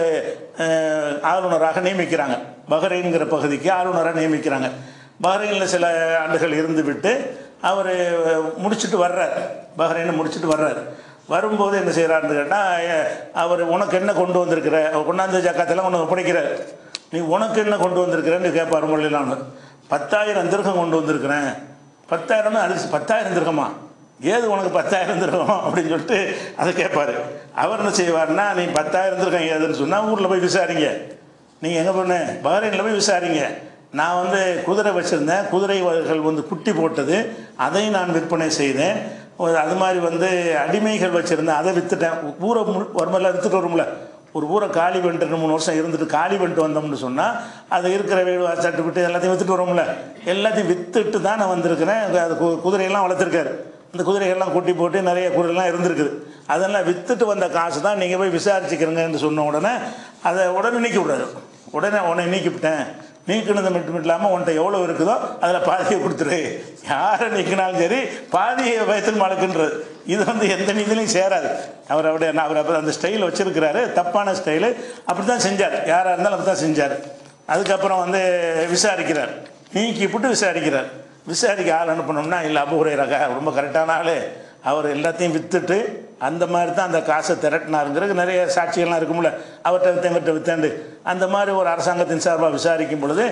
ஆளுநராக நியமிக்கிறாங்க. பஹ்ரைன்கிற பகுதிக்கு ஆளுநராக நியமிக்கிறாங்க. பஹ்ரைனில் சில ஆண்டுகள் இருந்து விட்டு அவர் முடிச்சுட்டு வர்றார், பஹ்ரைனை முடிச்சுட்டு வர்றார். வரும்போது என்ன செய்கிறாருன்னு கேட்டால் அவர் உனக்கு என்ன கொண்டு வந்திருக்கிற, கொண்டாந்து ஜக்காத்தெல்லாம் ஒன்று ஒப்படைக்கிறார். நீ உனக்கு என்ன கொண்டு வந்திருக்கிறேன்னு கேட்பார் முள்ளிலான்னு. 10,000 திரகம் கொண்டு வந்திருக்கிறேன். 10,000 அது 10,000 திரகமா, ஏது உனக்கு 10,000 திரகம் அப்படின்னு சொல்லிட்டு அதை கேட்பார். அவர் என்ன செய்வார்னா, நீ 10,000 திரகம் ஏதுன்னு சொன்னால் ஊரில் போய் விசாரிங்க. நீங்கள் எங்கே போன பஹ்ரைனில் போய் விசாரிங்க. நான் வந்து குதிரை வச்சுருந்தேன், குதிரைகள் வந்து குட்டி போட்டது, அதையும் நான் விற்பனை செய்தேன். அது மாதிரி வந்து அடிமைகள் வச்சுருந்தேன், அதை விற்றுட்டேன். ஊரை வருமெல்லாம் விற்றுட்டு வரும்ல, ஒரு ஊரை காலி பண்ணிட்டு 2-3 வருஷம் இருந்துட்டு காலி பண்ணிட்டு வந்தோம்னு சொன்னால் அது இருக்கிற வீடு சட்டு விட்டு எல்லாத்தையும் விற்றுட்டு வரோம்ல, எல்லாத்தையும் விற்றுட்டு தான் நான் வந்திருக்கிறேன். அது குதிரையெல்லாம் வளர்த்துருக்காரு, அந்த குதிரைகள்லாம் குட்டி போட்டு நிறைய குதிரைலாம் இருந்திருக்குது. அதெல்லாம் விற்றுட்டு வந்த காசு தான் நீங்கள் போய் விசாரிச்சுக்கிறீங்கன்னு சொன்ன உடனே அதை உடனே நீக்கி விடாது. உடனே நீக்கிவிட்டேன், நீக்கினது மட்டும் இல்லாமல் உன்ட்ட எவ்வளோ இருக்குதோ அதில் பாதியை கொடுத்துரு, யாரை நீக்கினாலும் சரி பாதியை வயத்தில் மழக்குன்றது. இது வந்து எந்த நீதிலையும் சேராது. அவர் அந்த ஸ்டைல் வச்சுருக்கிறாரு, தப்பான ஸ்டைலு. அப்படி தான் செஞ்சார், யாராக இருந்தாலும் அப்படி தான் செஞ்சார். அதுக்கப்புறம் வந்து விசாரிக்கிறார், நீக்கிவிட்டு விசாரிக்கிறார். விசாரிக்க ஆள் அனுப்பணும்னா இல்லை, அபூ ஹுரைரா ரொம்ப கரெக்டான ஆள், அவர் எல்லாத்தையும் விற்றுட்டு அந்த மாதிரி தான் அந்த காசை திரட்டினாருங்கிறது நிறைய சாட்சிகள்லாம் இருக்கும்ல, அவர்கிட்ட வித்தேண்டு. அந்த மாதிரி ஒரு அரசாங்கத்தின் சார்பாக விசாரிக்கும் பொழுது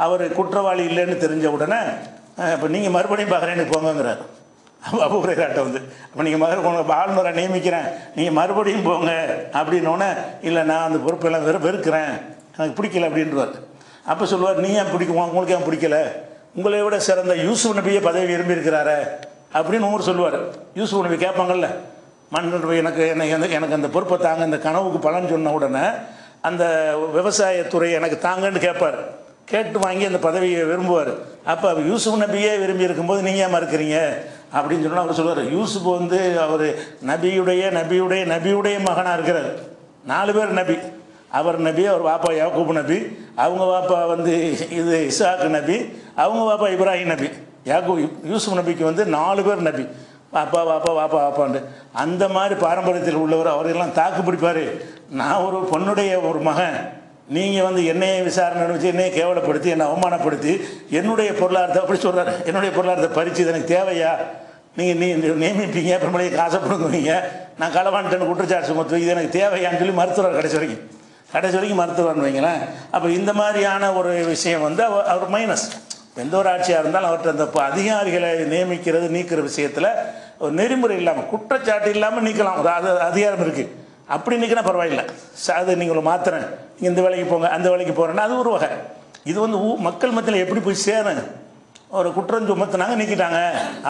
அவர் குற்றவாளி இல்லைன்னு தெரிஞ்ச உடனே இப்போ நீங்கள் மறுபடியும் பஹ்ரைனுக்கு போங்கங்கிறார் அபூ ஹுரைராட்ட வந்து. அப்போ நீங்கள் உங்கள் ஆளுநரை நியமிக்கிறேன், நீங்கள் மறுபடியும் போங்க அப்படின்னோடனே, இல்லை நான் அந்த பொறுப்பெல்லாம் வெறுக்கிறேன், எனக்கு பிடிக்கல அப்படின்றார். அப்போ சொல்லுவார், நீ ஏன் பிடிக்குமா, உங்களுக்கு ஏன் பிடிக்கல, உங்களை விட சிறந்த யூசுப் நபியை பதவி விரும்பி இருக்கிறாரு அப்படின்னு ஊர் சொல்லுவார். யூசுப் நபி கேட்பாங்கல்ல, மன்னர் எனக்கு அந்த பொறுப்பை தாங்க, இந்த கனவுக்கு பலன் சொன்ன உடனே அந்த விவசாயத்துறை எனக்கு தாங்கன்னு கேட்பார். கேட்டு வாங்கி அந்த பதவியை விரும்புவார். அப்போ யூசுப் நபியே விரும்பி இருக்கும்போது நீங்கள் ஏன் மறுக்கிறீங்க அப்படின்னு சொன்னால் அவர் சொல்லுவார், யூசுப் வந்து அவர் நபியுடைய மகனாக இருக்கிறார். 4 பேர் நபி, அவர் நபி, அவர் வாப்பா யாக்கூப் நபி, அவங்க வாப்பா வந்து இது இசாக்கு நபி, அவங்க வாப்பா இப்ராஹிம் நபி. யூசுப் நபிக்கு வந்து 4 பேர் நபி, வாப்பாண்டு. அந்த மாதிரி பாரம்பரியத்தில் உள்ளவர். அவரெல்லாம் தாக்கு பிடிப்பார். நான் ஒரு பொண்ணுடைய ஒரு மகன், நீங்கள் வந்து என்னையை விசாரணை வச்சு என்னையை கேவலப்படுத்தி என்னை அவமானப்படுத்தி என்னுடைய பொருளாதாரத்தை அப்படி சொல்கிறார், என்னுடைய பொருளாதாரத்தை பறித்து இது எனக்கு தேவையா, நீங்கள் நியமிப்பீங்க, அப்புறமேலே காசை பிடுங்குவீங்க, நான் களவான்ட்டேன்னு குற்றச்சாட்டு சுமத்துவேன், இது எனக்கு தேவையான்னு சொல்லி மருத்துவர் கடைசி வரைக்கும் மருத்துவர்னு வைங்களேன். அப்போ இந்த மாதிரியான ஒரு விஷயம் வந்து அவர் மைனஸ். எந்த ஒரு ஆட்சியாக இருந்தாலும் அவர்கிட்ட அந்த அதிகாரிகளை நியமிக்கிறது நீக்கிற விஷயத்தில் ஒரு நெறிமுறை இல்லாமல், குற்றச்சாட்டு இல்லாமல் நீக்கலாம், அது அதிகாரம் இருக்குது. அப்படி நீக்கினா பரவாயில்லை, அது நீங்கள் மாத்திரேன், நீங்கள் இந்த வேலைக்கு போங்க அந்த வேலைக்கு போகிறேன்னா அது ஒரு வகை. இது வந்து மக்கள் மத்தியில் எப்படி போய் சேரும், ஒரு குற்றம் சுமத்தினாங்க நீக்கிட்டாங்க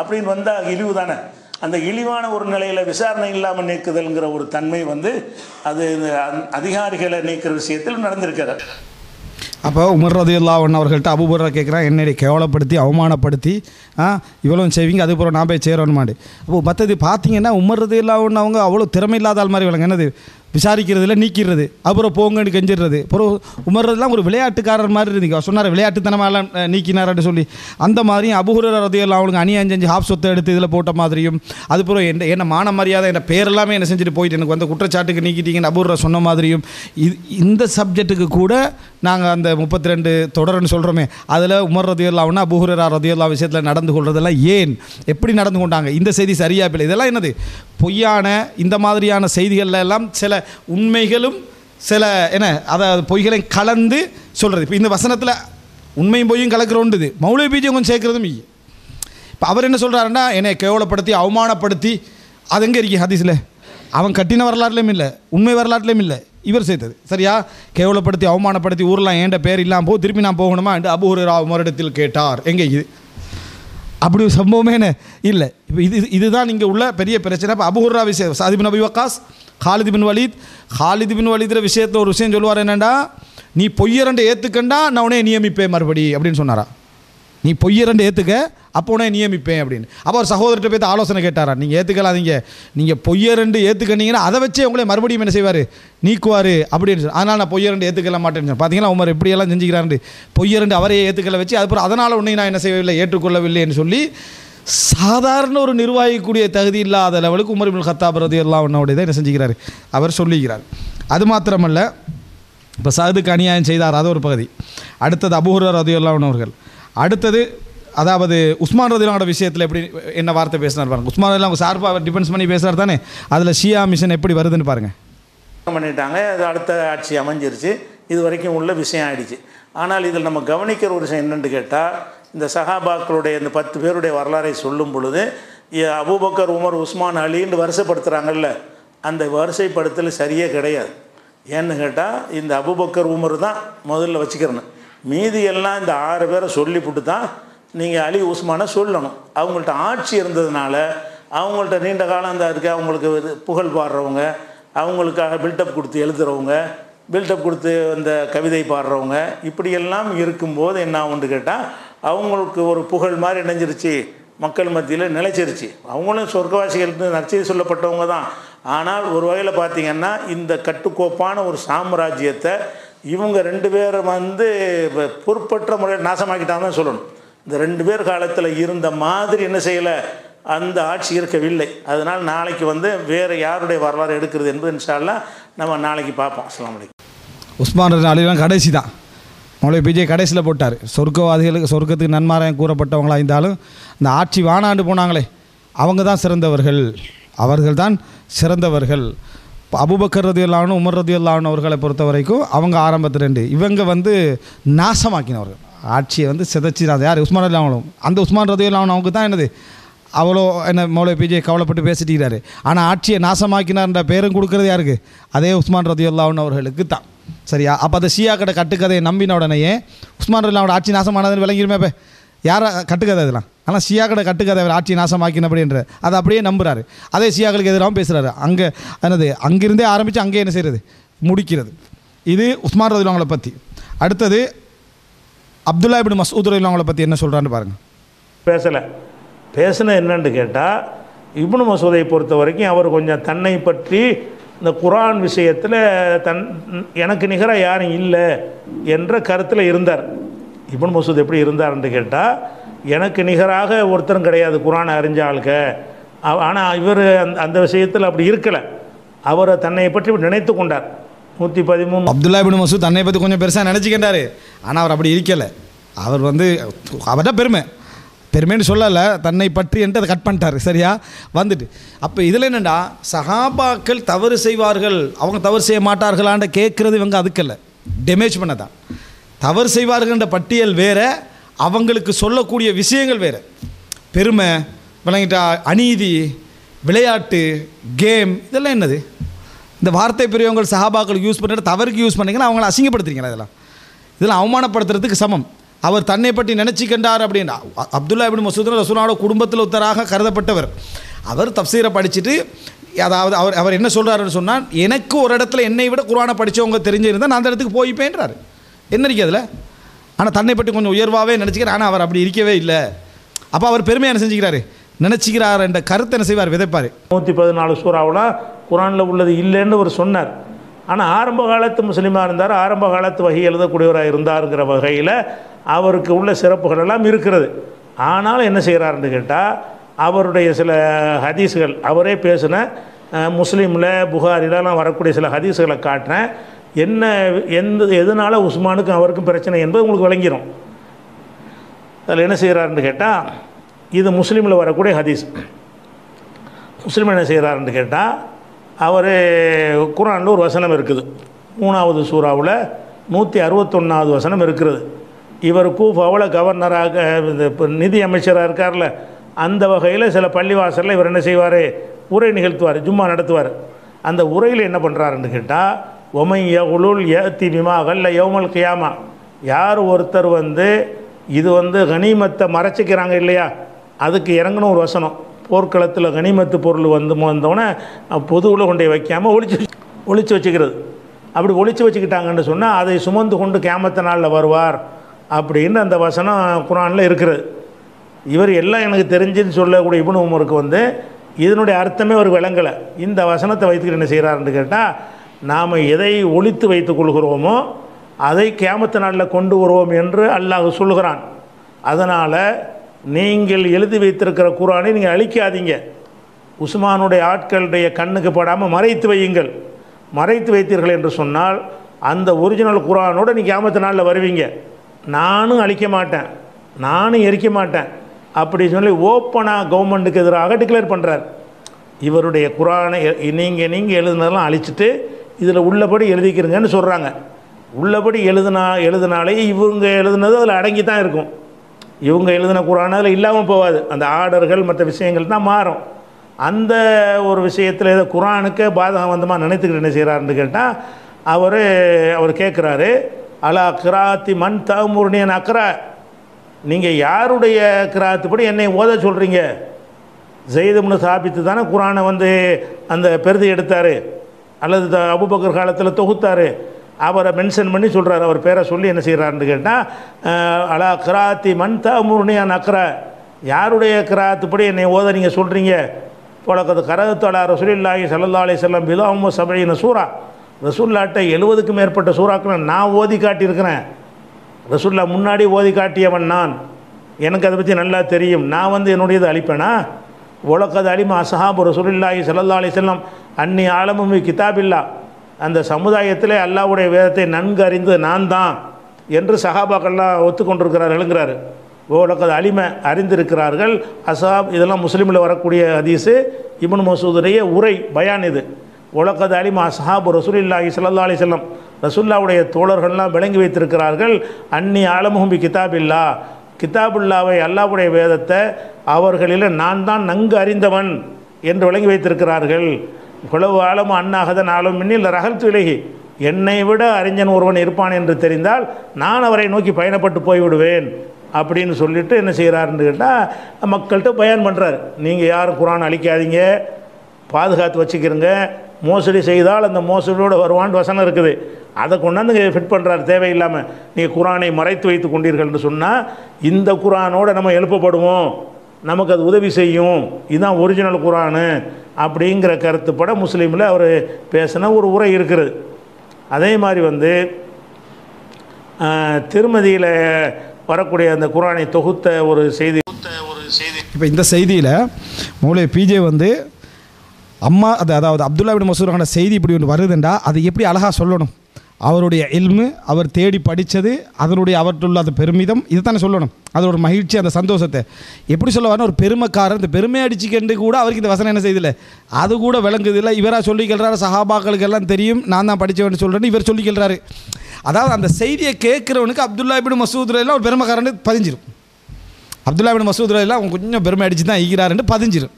அப்படின்னு வந்தால் இழிவு தானே. அந்த இழிவான ஒரு நிலையில் விசாரணை இல்லாமல் நீக்குதல்ங்கிற ஒரு தன்மை வந்து அது அதிகாரிகளை நீக்கிற விஷயத்தில் நடந்திருக்கிறார். அப்போ உமர் ரலியல்லாஹு அன்ஹு அவர்கள்ட்ட அபூ ஹுரைரா கேட்குறான், என்னை கேவலப்படுத்தி அவமானப்படுத்தி இவ்வளோ செய்வீங்க, அதுக்கப்புறம் நான் போய் சேரணுமாண்டு. அப்போ மற்றது பார்த்தீங்கன்னா உமர் ரலியல்லாஹு அன்ஹு அவங்க அவ்வளோ திறமை இல்லாத ஆள் மாதிரி விளங்க, என்னது விசாரிக்கிறதுல நீக்கிறது, அப்புறம் போங்கன்னு கெஞ்சிடுறது. அப்புறம் உமர்றதுலாம் ஒரு விளையாட்டுக்காரர் மாதிரி இருந்தீங்க, சொன்னார் விளையாட்டுத்தனமாலாம் நீக்கினார்னு சொல்லி. அந்த மாதிரியும் அபூ ஹுரைரா ரலியல்லாஹு அன்ஹு அநியாயம் செஞ்சு ஹாப் சொத்தை எடுத்து இதில் போட்ட மாதிரியும், அதுக்கப்புறம் என்ன மான மரியாதை என்ன பேரெல்லாமே என்ன செஞ்சுட்டு போயிட்டு எனக்கு வந்து குற்றச்சாட்டுக்கு நீக்கிட்டீங்கன்னு அபூ ஹுரைரா சொன்ன மாதிரியும். இந்த சப்ஜெக்ட்டுக்கு கூட நாங்கள் அந்த 32 தொடர்ன்னு சொல்கிறோமே, அதில் உமர் ரலியல்லாஹு அன்ஹு அபூ ஹுரைரா ரலியல்லாஹு விஷயத்தில் நடந்து கொள்றதெல்லாம் ஏன், எப்படி நடந்து கொண்டாங்க, இந்த செய்தி சரியா இல்லை, இதெல்லாம் என்னது பொய்யான இந்த மாதிரியான செய்திகள் எல்லாம் சில உண்மைகளும் சில என்ன அதாவது பொய்களை கலந்து சொல்கிறது. இப்போ இந்த வசனத்தில் உண்மையும் பொய்யும் கலக்கிறோண்டுது, மௌலவி பீஜம் கொஞ்சம் சேர்க்குறதும் இல்லை. இப்போ அவர் என்ன சொல்கிறாருன்னா, என்னை கேவலப்படுத்தி அவமானப்படுத்தி, அது எங்கே இருக்கு ஹதீஸில், அவன் கட்டின வரலாற்றுலையும் இல்லை, உண்மை வரலாற்றுலையும் இல்லை, இவர் செய்தது சரியா. கேவலப்படுத்தி அவமானப்படுத்தி ஊரெலாம் ஏண்ட பேர் இல்லாமல் போ, திருப்பி நான் போகணுமா என்று அபூ ஹுரைரா உமரிடத்தில் கேட்டார். எங்கே இது, அப்படி ஒரு சம்பவமே என்ன இல்லை. இப்போ இதுதான் இங்கே உள்ள பெரிய பிரச்சனை. இப்போ அபூ ஹுரைரா விஷயம், சஅத் இப்னு அபி வக்காஸ், காலித் பின் வலீத் விஷயத்தில் ஒரு விஷயம் சொல்லுவார், என்னென்னா நீ பொய்யரண்டு ஏற்றுக்கண்டா நான் உடனே நியமிப்பேன் மறுபடி அப்படின்னு சொன்னாரா. நீ பொய்யரண்டு ஏற்றுக்க அப்போ உடனே நியமிப்பேன் அப்படின்னு. அப்போ ஒரு சகோதரர்கிட்ட போய் ஆலோசனை கேட்டாரா, நீங்கள் ஏற்றுக்கலாதீங்க, நீங்கள் பொய்யரண்டு ஏற்றுக்கினீங்கன்னா அதை வச்சே உங்களே மறுபடியும் என்ன செய்வார், நீக்குவார் அப்படின்னு சொல்லி. அதனால் நான் பொய்யரண்டு ஏற்றுக்கல மாட்டேன்னு சொன்னேன். பார்த்தீங்களா உமர் எப்படியெல்லாம் செஞ்சுக்கிறாரு, பொய்யரண்டு அவரையே ஏற்றுக்கல வச்சு, அதுக்கப்புறம் அதனால் உன்னை நான் என்ன செய்யவில்லை, ஏற்றுக்கொள்ளவில்லைன்னு சொல்லி சாதாரண ஒரு நிர்வாகிக்கூடிய தகுதி இல்லாத லெவலுக்கு உமர் இப்னு கத்தாப் ரலியல்லாஹு அன்ஹு தான் என்ன செஞ்சுக்கிறார், அவர் சொல்லிக்கிறார். அது மாத்திரமல்ல, இப்போ சஅதுக்கு அநியாயம் செய்தார், அது ஒரு பகுதி. அடுத்தது அபூ ஹுரைரா ரலியல்லாஹு அன்ஹு அவர்கள். அடுத்தது அதாவது உஸ்மான் ரலியல்லாஹு அன்ஹு விஷயத்தில் எப்படி என்ன வார்த்தை பேசினார் பாருங்கள். உஸ்மான் ரலியல்லாஹு அன்ஹு சார்பாக டிஃபென்ஸ் பண்ணி பேசுகிறார் தானே, அதில் ஷியா மிஷன் எப்படி வருதுன்னு பாருங்கள். பண்ணிட்டாங்க, அது அடுத்த ஆட்சி அமைஞ்சிருச்சு. இது வரைக்கும் உள்ள விஷயம் ஆயிடுச்சு. ஆனால் இதில் நம்ம கவனிக்கிற ஒரு விஷயம் என்னென்னு கேட்டால், இந்த சஹாபாக்களுடைய இந்த 10 பேருடைய வரலாறை சொல்லும் பொழுது அபூபக்கர், உமர், உஸ்மான், அலின்னு வரிசைப்படுத்துகிறாங்கல்ல, அந்த வரிசைப்படுத்தல் சரியே கிடையாது. ஏன்னு கேட்டால் இந்த அபூபக்கர், உமர் தான் முதல்ல வச்சுக்கிறணும். மீதி எல்லாம் இந்த 6 பேரை சொல்லிவிட்டு தான் நீங்கள் அலி, உஸ்மானை சொல்லணும். அவங்கள்ட்ட ஆட்சி இருந்ததுனால, அவங்கள்ட்ட நீண்ட காலம் அந்த இருக்குது, அவங்களுக்கு புகழ் பாடுறவங்க, அவங்களுக்காக பில்டப் கொடுத்து எழுதுகிறவங்க, பில்டப் கொடுத்து அந்த கவிதை பாடுறவங்க, இப்படியெல்லாம் இருக்கும்போது என்ன ஆகுன்னு கேட்டால், அவங்களுக்கு ஒரு புகழ் மாதிரி இணைஞ்சிருச்சு, மக்கள் மத்தியில் நிலைச்சிருச்சு. அவங்களும் சொர்க்கவாசிகள் நற்செய்தி சொல்லப்பட்டவங்க தான். ஆனால் ஒரு வகையில் பார்த்திங்கன்னா இந்த கட்டுக்கோப்பான ஒரு சாம்ராஜ்யத்தை இவங்க 2 பேரை பொறுப்பற்ற முறையில் நாசமாக்கிட்டாங்கன்னு சொல்லணும். இந்த 2 பேர் காலத்தில் இருந்த மாதிரி என்ன செய்யலை, அந்த ஆட்சி இருக்கவில்லை. அதனால் நாளைக்கு வேறு யாருடைய வரலாறு எடுக்கிறது என்பது இன்ஷா அல்லாஹ் நம்ம நாளைக்கு பார்ப்போம். அஸ்ஸலாமு அலைக்கும். உஸ்மான் அலிலாம் கடைசி தான், மௌலவி பிஜே கடைசியில் போட்டார். சொர்க்கவாதிகளுக்கு சொர்க்கத்துக்கு நன்மாராயம் கூறப்பட்டவங்களாக இருந்தாலும் இந்த ஆட்சி வானாண்டு போனாங்களே அவங்க தான் சிறந்தவர்கள், அவர்கள் தான் சிறந்தவர்கள். அபூபக்கர் ரதியல்லாஹு, உமர் ரதியல்லாஹு அவர்களை பொறுத்த வரைக்கும் அவங்க ஆரம்பத்தில் 2, இவங்க நாசமாக்கினவர்கள், ஆட்சியை சிதைச்சிடாது. யார்? உஸ்மான் ரதியல்லாஹு. அந்த உஸ்மான் ரதியல்லாஹு அவங்க தான் என்னது அவ்வளோ என்ன மௌலவி பிஜே கவலைப்பட்டு பேசிட்டுக்கிறாரு. ஆனால் ஆட்சியை நாசமாக்கினார்ன்ற பேரும் கொடுக்குறது யாருக்கு? அதே உஸ்மான் ரதியல்லாஹு அவர்களுக்கு தான். சரியா? அப்போ அந்த ஷியாக்கடை கட்டுக்கதையை நம்பின உடனேயே உஸ்மான் ரதியல்லாஹு ஆட்சி நாசமானதுன்னு விளங்கிருமே. இப்போ யாரை கட்டுக்கதை இதெல்லாம்? ஆனால் ஷியாக்கடை கட்டுக்கதை அவர் ஆட்சி நாசமாக்கின அப்படின்ற அதை அப்படியே நம்புகிறாரு. அதே ஷியாக்களுக்கு எதிராகவும் பேசுகிறாரு. அங்கே என்னது அங்கிருந்தே ஆரம்பித்து அங்கே என்ன செய்கிறது, முடிக்கிறது. இது உஸ்மான் ரதியல்லாஹுவை பற்றி. அடுத்தது அப்துல்லா இப்னு மஸ்ஊத் ரதியல்லாஹு பற்றி என்ன சொல்கிறான்னு பாருங்கள். பேசின என்னன்னு கேட்டால், இப்னு மசூதை பொறுத்த வரைக்கும் அவர் கொஞ்சம் தன்னை பற்றி இந்த குர்ஆன் விஷயத்தில் எனக்கு நிகராக யாரும் இல்லை என்ற கருத்தில் இருந்தார். இப்னு மசூத் எப்படி இருந்தார்ன்னு கேட்டால், எனக்கு நிகராக ஒருத்தரும் கிடையாது குர்ஆனை அறிஞ்ச ஆளுக்க. ஆனால் இவர் அந்த விஷயத்தில் அப்படி இருக்கலை. அவரை தன்னை பற்றி நினைத்து கொண்டார். 113 அப்துல்லா இப்னு மசூத் தன்னை பற்றி கொஞ்சம் பெருசாக நினச்சிக்கிட்டார். ஆனால் அவர் அப்படி இருக்கலை. அவர் அவர்தான் பெருமைன்னு சொல்லலை, தன்னை பற்றி என்று அதை கட் பண்ணிட்டார். சரியா? அப்போ இதில் என்னென்னா, சஹாபாக்கள் தவறு செய்வார்கள், அவங்க தவறு செய்ய மாட்டார்களான்ற கேட்குறது இவங்க அதுக்கல்ல, டேமேஜ் பண்ண தான். தவறு செய்வார்கள்ன்ற பட்டியல் வேறு, அவங்களுக்கு சொல்லக்கூடிய விஷயங்கள் வேறு. பெருமை விளங்கிட்டா, அநீதி, விளையாட்டு, கேம், இதெல்லாம் என்னது? இந்த வார்த்தை பெரியவங்கள் சஹாபாக்கள் யூஸ் பண்ணுற தவறுக்கு யூஸ் பண்ணிங்கன்னா அவங்கள அசிங்கப்படுத்துறீங்களா? இதெல்லாம் அவமானப்படுத்துறதுக்கு சமம். அவர் தன்னை பற்றி நினச்சிக்கின்றார் அப்படின்னா, அப்துல்லா இப்னு மசூத் ரசூலுல்லாஹோட குடும்பத்தில் ஒருத்தராக கருதப்பட்டவர். அவர் தப்சீரை படிச்சுட்டு, அதாவது அவர் என்ன சொல்கிறாருன்னு சொன்னால், எனக்கு ஒரு இடத்துல என்னை விட குர்ஆனை படித்தவங்க தெரிஞ்சிருந்தால் நான் அந்த இடத்துக்கு போய்ப்பேன்றார். என்ன இருக்குது அதில்? ஆனால் தன்னை பற்றி கொஞ்சம் உயர்வாகவே நினச்சிக்கிறார். ஆனால் அவர் அப்படி இருக்கவே இல்லை. அப்போ அவர் பெருமையாக என்ன செஞ்சுக்கிறாரு, நினச்சிக்கிறார் என்ற கருத்தை என்ன செய்வார், விதைப்பார். 114 சூறாவில் குர்ஆனில் உள்ளது இல்லைன்னு அவர் சொன்னார். ஆனால் ஆரம்ப காலத்து முஸ்லீமாக இருந்தார், ஆரம்ப காலத்து வகை எழுதக்கூடியவராக இருந்தாருங்கிற வகையில் அவருக்கு உள்ள சிறப்புகள் எல்லாம் இருக்கிறது. ஆனாலும் என்ன செய்கிறாருன்னு கேட்டால், அவருடைய சில ஹதீஸுகள் அவரே பேசின முஸ்லீமில் புகாரிலாம் வரக்கூடிய சில ஹதீஸுகளை காட்டினேன். என்ன எதனால் உஸ்மானுக்கும் அவருக்கும் பிரச்சனை என்பது உங்களுக்கு விளங்கிடும். அதில் என்ன செய்கிறாருன்னு கேட்டால், இது முஸ்லீமில் வரக்கூடிய ஹதீஸ். முஸ்லீம் என்ன செய்கிறாருன்னு கேட்டால், அவர் குர்ஆனில் ஒரு வசனம் இருக்குது, 3வது சூறாவில் 161வது வசனம் இருக்கிறது. இவர் கூஃபாவில் கவர்னராக நிதி அமைச்சராக இருக்கார்ல, அந்த வகையில் சில பள்ளிவாசலில் இவர் என்ன செய்வார், உரை நிகழ்த்துவார், ஜும்மா நடத்துவார். அந்த உரையில் என்ன பண்ணுறாருன்னு கேட்டால், ஒமை யகுலுல் யத்தி பிமா கல்ல யௌமல் கியாமா, யார் ஒருத்தர் இது கனிமத்தை மறைச்சிக்கிறாங்க இல்லையா, அதுக்கு இறங்கணும் ஒரு வசனம். போர்க்களத்தில் கனிமத்து பொருள் வந்தோடனே பொதுவில் கொண்டே வைக்காமல் ஒளிச்சு வச்சுக்கிறது. அப்படி ஒளிச்சு வச்சுக்கிட்டாங்கன்னு சொன்னால் அதை சுமந்து கொண்டு கியாமத்து நாளில் வருவார் அப்படின்னு அந்த வசனம் குர்ஆனில் இருக்கிறது. இவர் எல்லாம் எனக்கு தெரிஞ்சுன்னு சொல்லக்கூடிய இப்னு உமருக்கு இதனுடைய அர்த்தமே ஒரு விளங்கலை. இந்த வசனத்தை வைத்துக்கிட்டு என்ன செய்கிறாருன்னு கேட்டால், நாம் எதை ஒளித்து வைத்துக் கொள்கிறோமோ அதை கியாமத்து நாளில் கொண்டு வருவோம் என்று அல்லாஹ் சொல்கிறான். அதனால் நீங்கள் எழுதி வைத்திருக்கிற குர்ஆனை நீங்கள் அழிக்காதீங்க, உஸ்மானுடைய ஆட்களுடைய கண்ணுக்கு படாமல் மறைத்து வையுங்கள். மறைத்து வைத்தீர்கள் என்று சொன்னால் அந்த ஒரிஜினல் குர்ஆனோடு நீங்கள் கியாமத்து நாளில் வருவீங்க. நானும் அழிக்க மாட்டேன், நானும் எரிக்க மாட்டேன் அப்படி சொல்லி ஓப்பனாக கவர்மெண்ட்டுக்கு எதிராக டிக்ளேர் பண்ணுறார். இவருடைய குர்ஆனை நீங்கள் எழுதுனதெல்லாம் அழிச்சிட்டு இதில் உள்ளபடி எழுதிக்கிறீங்கன்னு சொல்கிறாங்க. உள்ளபடி எழுதினாலே இவங்க எழுதுனது அதில் அடங்கி தான் இருக்கும். இவங்க எழுதின குர்ஆன் அதில் இல்லாமல் போகாது. அந்த ஆர்டர்கள் மற்ற விஷயங்கள் தான் மாறும். அந்த ஒரு விஷயத்தில் ஏதோ குர்ஆனுக்கு பாதகமாக நினைத்துக்கிட்டு என்ன செய்கிறாருன்னு கேட்டால் அவர் கேட்குறாரு, அலா கிராத்தி மண் தமுர்னியன் அக்ரா, நீங்கள் யாருடைய கிராத்துப்படி என்னை ஓத சொல்கிறீங்க? ஸைத் இப்னு சாபித்து தானே குர்ஆனை வந்து அந்த பெருதி எடுத்தார், அல்லது அபூபக்கர் காலத்தில் தொகுத்தார். அவரை மென்ஷன் பண்ணி சொல்கிறார். அவர் பேரை சொல்லி என்ன செய்கிறாருன்னு கேட்டால், அலா கிராத்தி மண் தமுர்னியன் அக்ரா, யாருடைய கிராத்துப்படி என்னை ஓத நீங்கள் சொல்கிறீங்க? போலக்கது கரத்து அலா ரசூலுல்லாஹி ஸல்லல்லாஹு அலைஹி வஸல்லம் பிலாவும் சபீன சூரா, ரசூல்லாட்ட 70க்கும் மேற்பட்ட சூறாக்களை நான் ஓதி காட்டியிருக்கிறேன். ரசூல்லா முன்னாடி ஓதி காட்டியவன் நான், எனக்கு அதை பற்றி நல்லா தெரியும். நான் வந்து என்னுடையது அளிப்பேனா? உலகது அலிமா அஸ்ஹாபு ரசூலுல்லாஹி ஸல்லல்லாஹு அலைஹி வஸல்லம் அன்னி ஆலமும் கிதாபில்லா, அந்த சமுதாயத்திலே அல்லாஹ்வுடைய வேதத்தை நன்கு அறிந்து நான் தான் என்று சஹாபாக்கள்லாம் ஒத்துக்கொண்டிருக்கிறார்கள்ங்கிறாரு. உலகது அலிமை அறிந்திருக்கிறார்கள். அஸ்ஹாப் இதெல்லாம் முஸ்லீமில் வரக்கூடிய ஹதீஸு. இப்னு மசூதுடைய உரை பயான் இது. உலகது அலிமா அஸ்ஹாபு ரசூலுல்லாஹி ஸல்லல்லாஹு அலைஹி வஸல்லம், ரசூல்லாவுடைய தோழர்கள்லாம் விளங்கி வைத்திருக்கிறார்கள். அன்னி ஆலமுஹும் பி கிதாபில்லா, கிதாபுல்லாவை அல்லாஹ்வுடைய வேதத்தை அவர்களில் நான் தான் நன்கு அறிந்தவன் என்று விளங்கி வைத்திருக்கிறார்கள். குலவு ஆலமு அன்னாகதன் ஆலம் மின்னில் ரகல் துலகி, என்னை விட அறிஞன் ஒருவன் இருப்பான் என்று தெரிந்தால் நான் அவரை நோக்கி பயணப்பட்டு போய்விடுவேன் அப்படின்னு சொல்லிட்டு என்ன செய்கிறாருன்னு கேட்டால் மக்கள்கிட்ட பயன் பண்ணுறார். நீங்கள் யாரும் குர்ஆன் அழிக்காதீங்க, பாதுகாத்து வச்சுக்கிறங்க, மோசடி செய்தால் அந்த மோசடியோடு வருவான்னு வசனம் இருக்குது. அதை கொண்டாந்து ஃபிட் பண்ணுறாரு தேவையில்லாமல். நீங்கள் குர்ஆனை மறைத்து வைத்து கொண்டீர்கள்னு சொன்னால் இந்த குர்ஆனோடு நம்ம எழுப்பப்படுவோம், நமக்கு அது உதவி செய்யும், இதுதான் ஒரிஜினல் குர்ஆனு அப்படிங்கிற கருத்துப்பட முஸ்லீமில் அவர் பேசின ஒரு உரை இருக்கிறது. அதே மாதிரி வந்து திருமதியில் வரக்கூடிய அந்த குர்ஆனை தொகுத்த ஒரு செய்தி. இப்போ இந்த செய்தியில் மௌலவி பிஜே வந்து அதாவது அப்துல்லா இப்னு மஸ்ஊத் செய்தி இப்படி ஒன்று வருதுண்டா அது எப்படி அழகாக சொல்லணும்? அவருடைய இல்மு, அவர் தேடி படித்தது, அதனுடைய அவற்றுள்ள அந்த பெருமிதம், இது தானே சொல்லணும். அதோட மகிழ்ச்சி, அந்த சந்தோஷத்தை எப்படி சொல்ல வரணும்? ஒரு பெருமைக்காரர் இந்த பெருமை அடிச்சுக்கண்டு கூட அவருக்கு இந்த வசனம் என்ன செய்தில்லை, அது கூட விளங்குதில்லை. இவராக சொல்லிக்கிறாரு, சஹாபாக்களுக்கு எல்லாம் தெரியும், நான் தான் படித்தவன்னு சொல்கிறேன்னு இவர் சொல்லிக்கிறாரு. அதாவது அந்த செய்தியை கேட்குறவனுக்கு அப்துல்லா இப்னு மஸ்ஊத் எல்லாம் ஒரு பெருமைக்காரன்னு பதிஞ்சிடும். அப்துல்லா இப்னு மஸ்ஊத் எல்லாம் அவங்க கொஞ்சம் பெருமை அடித்து தான் ஈகிறாருன்னு பதிஞ்சிடும்.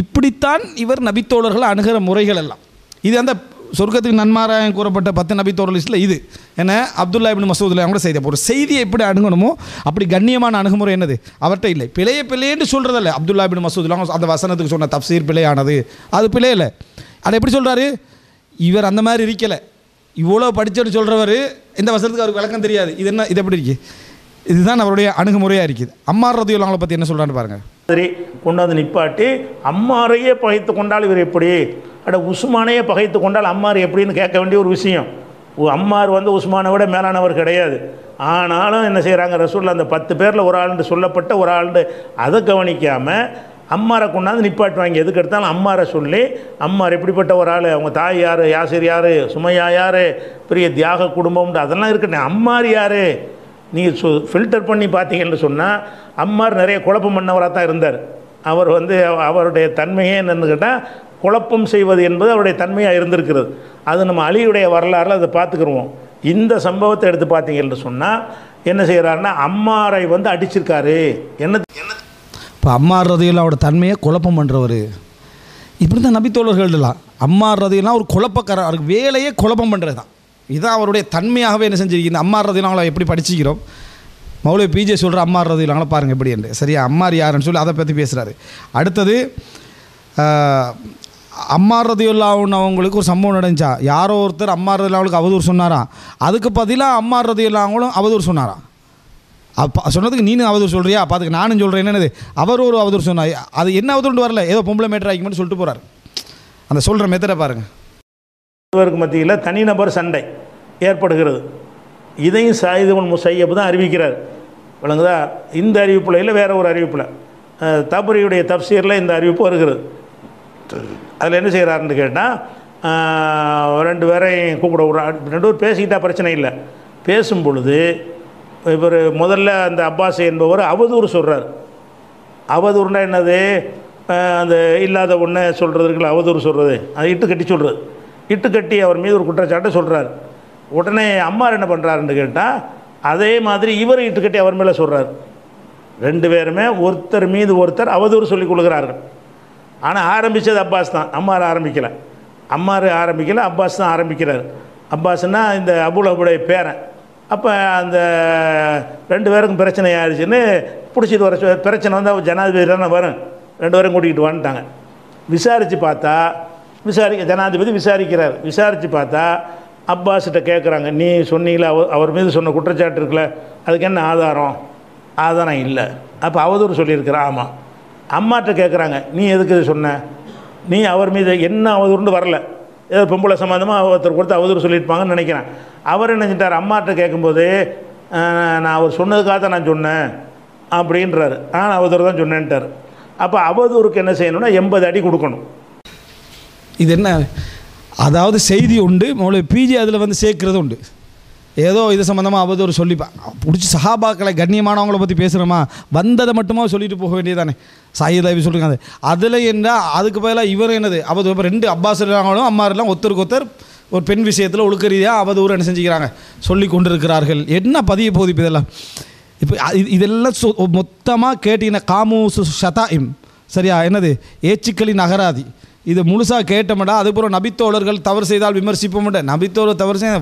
இப்படித்தான் இவர் நபித்தோழர்கள் அணுகிற முறைகள் எல்லாம். இது அந்த சொர்க்கத்துக்கு நன்மாராயம் கூறப்பட்ட 10 நபித்தோழர் லிஸ்ட்டில் இது என்ன அப்துல்லா இப்னு மஸ்ஊத் கூட செய்தி. ஒரு செய்தியை எப்படி அணுகணுமோ அப்படி கண்ணியமான அணுகுமுறை என்னது அவர்கிட்ட இல்லை. பிழைன்னு சொல்கிறதில்ல. அப்துல்லா இப்னு மஸ்ஊத் அந்த வசனத்துக்கு சொன்ன தப்சீர் பிழையானது, அது பிழை இல்லை. அதை எப்படி சொல்கிறாரு? இவர் அந்த மாதிரி இருக்கலை, இவ்வளோ படித்தோன்னு சொல்கிறவர் இந்த வசனத்துக்கு அவருக்கு விளக்கம் தெரியாது. இது என்ன, இது எப்படி இருக்கு? இதுதான் அவருடைய அணுகுமுறையாக இருக்குது. அம்மார் ரலியல்லாஹு அன்ஹு பற்றி என்ன சொல்கிறான்னு பாருங்கள். சரி, கொண்டாந்து நிப்பாட்டி அம்மாரையே பகைத்து கொண்டால் இவர் எப்படி, உஸ்மானையே பகைத்து கொண்டால் அம்மார் எப்படின்னு கேட்க வேண்டிய ஒரு விஷயம். அம்மார் வந்து உஸ்மானை விட மேலானவர் கிடையாது. ஆனாலும் என்ன செய்கிறாங்க, ரசூலுல்லாஹ் அந்த 10 பேரில் ஒரு ஆளுண்டு சொல்லப்பட்ட ஒரு ஆளுண்டு அதை கவனிக்காமல் அம்மாரை கொண்டாந்து நிப்பாட்டுவாங்க. எதுக்கு எடுத்தாலும் அம்மாரை சொல்லி, அம்மார் எப்படிப்பட்ட ஒரு ஆள், அவங்க தாய் யார், யாசிர் யார், சுமையா யார், பெரிய தியாக குடும்பம்ட்டு அதெல்லாம் இருக்கட்டும், அம்மார் யார் நீங்கள் ஃபில்டர் பண்ணி பார்த்தீங்கன்னு சொன்னால் அம்மார் நிறைய குழப்பம் பண்ணவராக தான் இருந்தார். அவர் வந்து அவருடைய தன்மையே என்னென்னு கேட்டால் குழப்பம் செய்வது என்பது அவருடைய தன்மையாக இருந்திருக்கிறது. அது நம்ம அலியுடைய வரலாறில் அதை பார்த்துக்குருவோம். இந்த சம்பவத்தை எடுத்து பார்த்தீங்கன்னு சொன்னால் என்ன செய்கிறாருன்னா அம்மாரை வந்து அடிச்சிருக்காரு. என்ன இப்போ அம்மார் ரலியல்லாஹு அவரோட தன்மையை குழப்பம் பண்ணுறவர். இப்படி தான் நபித்தோழர்கள்லாம் அம்மார் ரலியல்லாஹு ஒரு குழப்பக்காரர், அவருக்கு வேலையே குழப்பம் பண்ணுறது தான். இதுதான் அவருடைய தன்மையாகவே என்ன செஞ்சிருக்கீங்க. அம்மார் ரலியல்லாஹு எப்படி படிச்சிக்கிறோம். மௌலவி பிஜே சொல்கிற அம்மார் ரலியல்லாஹு பாருங்கள் எப்படி என்று. சரியா, அம்மார் யாருன்னு சொல்லி அதை பற்றி பேசுகிறாரு. அடுத்தது அம்மார் ரலியல்லாஹு அவங்களுக்கு ஒரு சம்பவம் நடந்துச்சா, யாரோ ஒருத்தர் அம்மார் ரலியல்லாஹுக்கு அவதூறு சொன்னாராம். அதுக்கு பதிலாக அம்மார் ரலியல்லாஹுவும் அவதூறு சொன்னாராம். அப்போ சொன்னதுக்கு நீனும் அவதூறு சொல்கிறியா, அப்போ அதுக்கு நானும் சொல்கிறேன் என்னது, அவர் ஒரு அவதூறு சொன்னார். அது என்ன அவதூறு வரல, ஏதோ பொம்பளை மேட்டர் ஆகிக்குமென்னு சொல்லிட்டு போகிறார். அந்த சொல்கிற மெத்தடை பாருங்கள். இவருக்கு மத்தியில் தனிநபர் சண்டை ஏற்படுகிறது. இதையும் ஸயீத் இப்னு முஸய்யப் தான் அறிவிக்கிறார். விளங்குதா? இந்த அறிவிப்பில் இல்லை, வேறு ஒரு அறிவிப்பில் தபரியுடைய தப்சீரில் இந்த அறிவிப்பு வருகிறது. அதில் என்ன செய்கிறாருன்னு கேட்டால் 2 பேரையும் கூப்பிட ஒரு 2 பேர் பேசிக்கிட்டால் பிரச்சனை இல்லை. பேசும் பொழுது இவர் முதல்ல அந்த அப்பாஸ் என்பவர் அவதூறு சொல்கிறார். அவதூறுனா என்னது, அந்த இல்லாத ஒன்றை சொல்கிறதுக்குள்ள அவதூறு சொல்கிறது, அதை இட்டு கட்டி சொல்கிறது. இட்டு கட்டி அவர் மீது ஒரு குற்றச்சாட்டை சொல்கிறார். உடனே அம்மார் என்ன பண்ணுறாருன்னு கேட்டால் அதே மாதிரி இவர் இட்டுக்கட்டி அவர் மேலே சொல்கிறார். ரெண்டு பேருமே ஒருத்தர் மீது ஒருத்தர் அவதூறு சொல்லிக் கொடுக்குறார்கள். ஆனால் ஆரம்பித்தது அப்பாஸ் தான், அம்மார் ஆரம்பிக்கலை. அம்மார் ஆரம்பிக்கலை, அப்பாஸ் தான் ஆரம்பிக்கிறார். அப்பாஸ்னா இந்த அபுலஹபுடைய பேரன். அப்போ அந்த ரெண்டு பேருக்கும் பிரச்சனை ஆயிடுச்சுன்னு பிடிச்சிட்டு வர பிரச்சனை வந்து அவர் ஜனாதிபதி தானே வரும், ரெண்டு பேரும் கூட்டிகிட்டு வந்துட்டாங்க. விசாரித்து பார்த்தா ஜனாதிபதி விசாரிக்கிறார். விசாரித்து பார்த்தா அப்பாஸ்கிட்ட கேட்குறாங்க, நீ சொன்னீங்களா அவர் மீது சொன்ன குற்றச்சாட்டு இருக்குல்ல, அதுக்கு என்ன ஆதாரம்? ஆதாரம் இல்லை. அப்போ அவதூறு சொல்லியிருக்கிறா. ஆமாம். அம்மாட்ட கேட்குறாங்க, நீ எதுக்கு இது சொன்ன? நீ அவர் மீது என்ன அவதூறுன்னு வரல, ஏதோ பொம்பளை சம்மந்தமாக ஒருத்தர் கொடுத்து அவதூறு சொல்லியிருப்பாங்கன்னு நினைக்கிறேன். அவர் என்ன செஞ்சார், அம்மாட்ட கேட்கும்போது நான் அவர் சொன்னதுக்காக தான் நான் சொன்னேன் அப்படின்றாரு. அவதூறு தான் சொன்னேன்ட்டார். அப்போ அவதூறுக்கு என்ன செய்யணும்னா 80 அடி கொடுக்கணும். இது என்ன, அதாவது செய்தி உண்டு, மௌலவி பிஜி அதில் வந்து சேர்க்கிறது உண்டு. ஏதோ இது சம்மந்தமாக அவதூறு சொல்லிப்பான் பிடிச்சி சஹாபாக்களை கண்ணியமானவங்கள பற்றி பேசுகிறோமா, வந்ததை மட்டுமா சொல்லிட்டு போக வேண்டியதானே. சாயித் அலி சொல்லியிருக்காங்க அதில் என்ன, அதுக்கு பதிலாக இவர் என்னது அவதூறு. ரெண்டு அப்பாஸ் இல்லாமலும் அம்மாரெல்லாம் ஒருத்தருக்கு ஒருத்தர் ஒரு பெண் விஷயத்தில் ஒழுக்க ரீதியாக அவதூறு என்ன செஞ்சுக்கிறாங்க, சொல்லி கொண்டிருக்கிறார்கள். என்ன பதிய போகுது இப்போ இதெல்லாம். இப்போ இதெல்லாம் மொத்தமாக கேட்டீங்கன்னா காமூசு ஷதாயிம், சரியா, என்னது ஏச்சுக்களின் அகராதி. இது முழுசாக கேட்டோம்டா. அதுக்கப்புறம் நபித்தோழர்கள் தவறு செய்தால் விமர்சிப்போம்ட. நபித்தோழர் தவறு செய்ய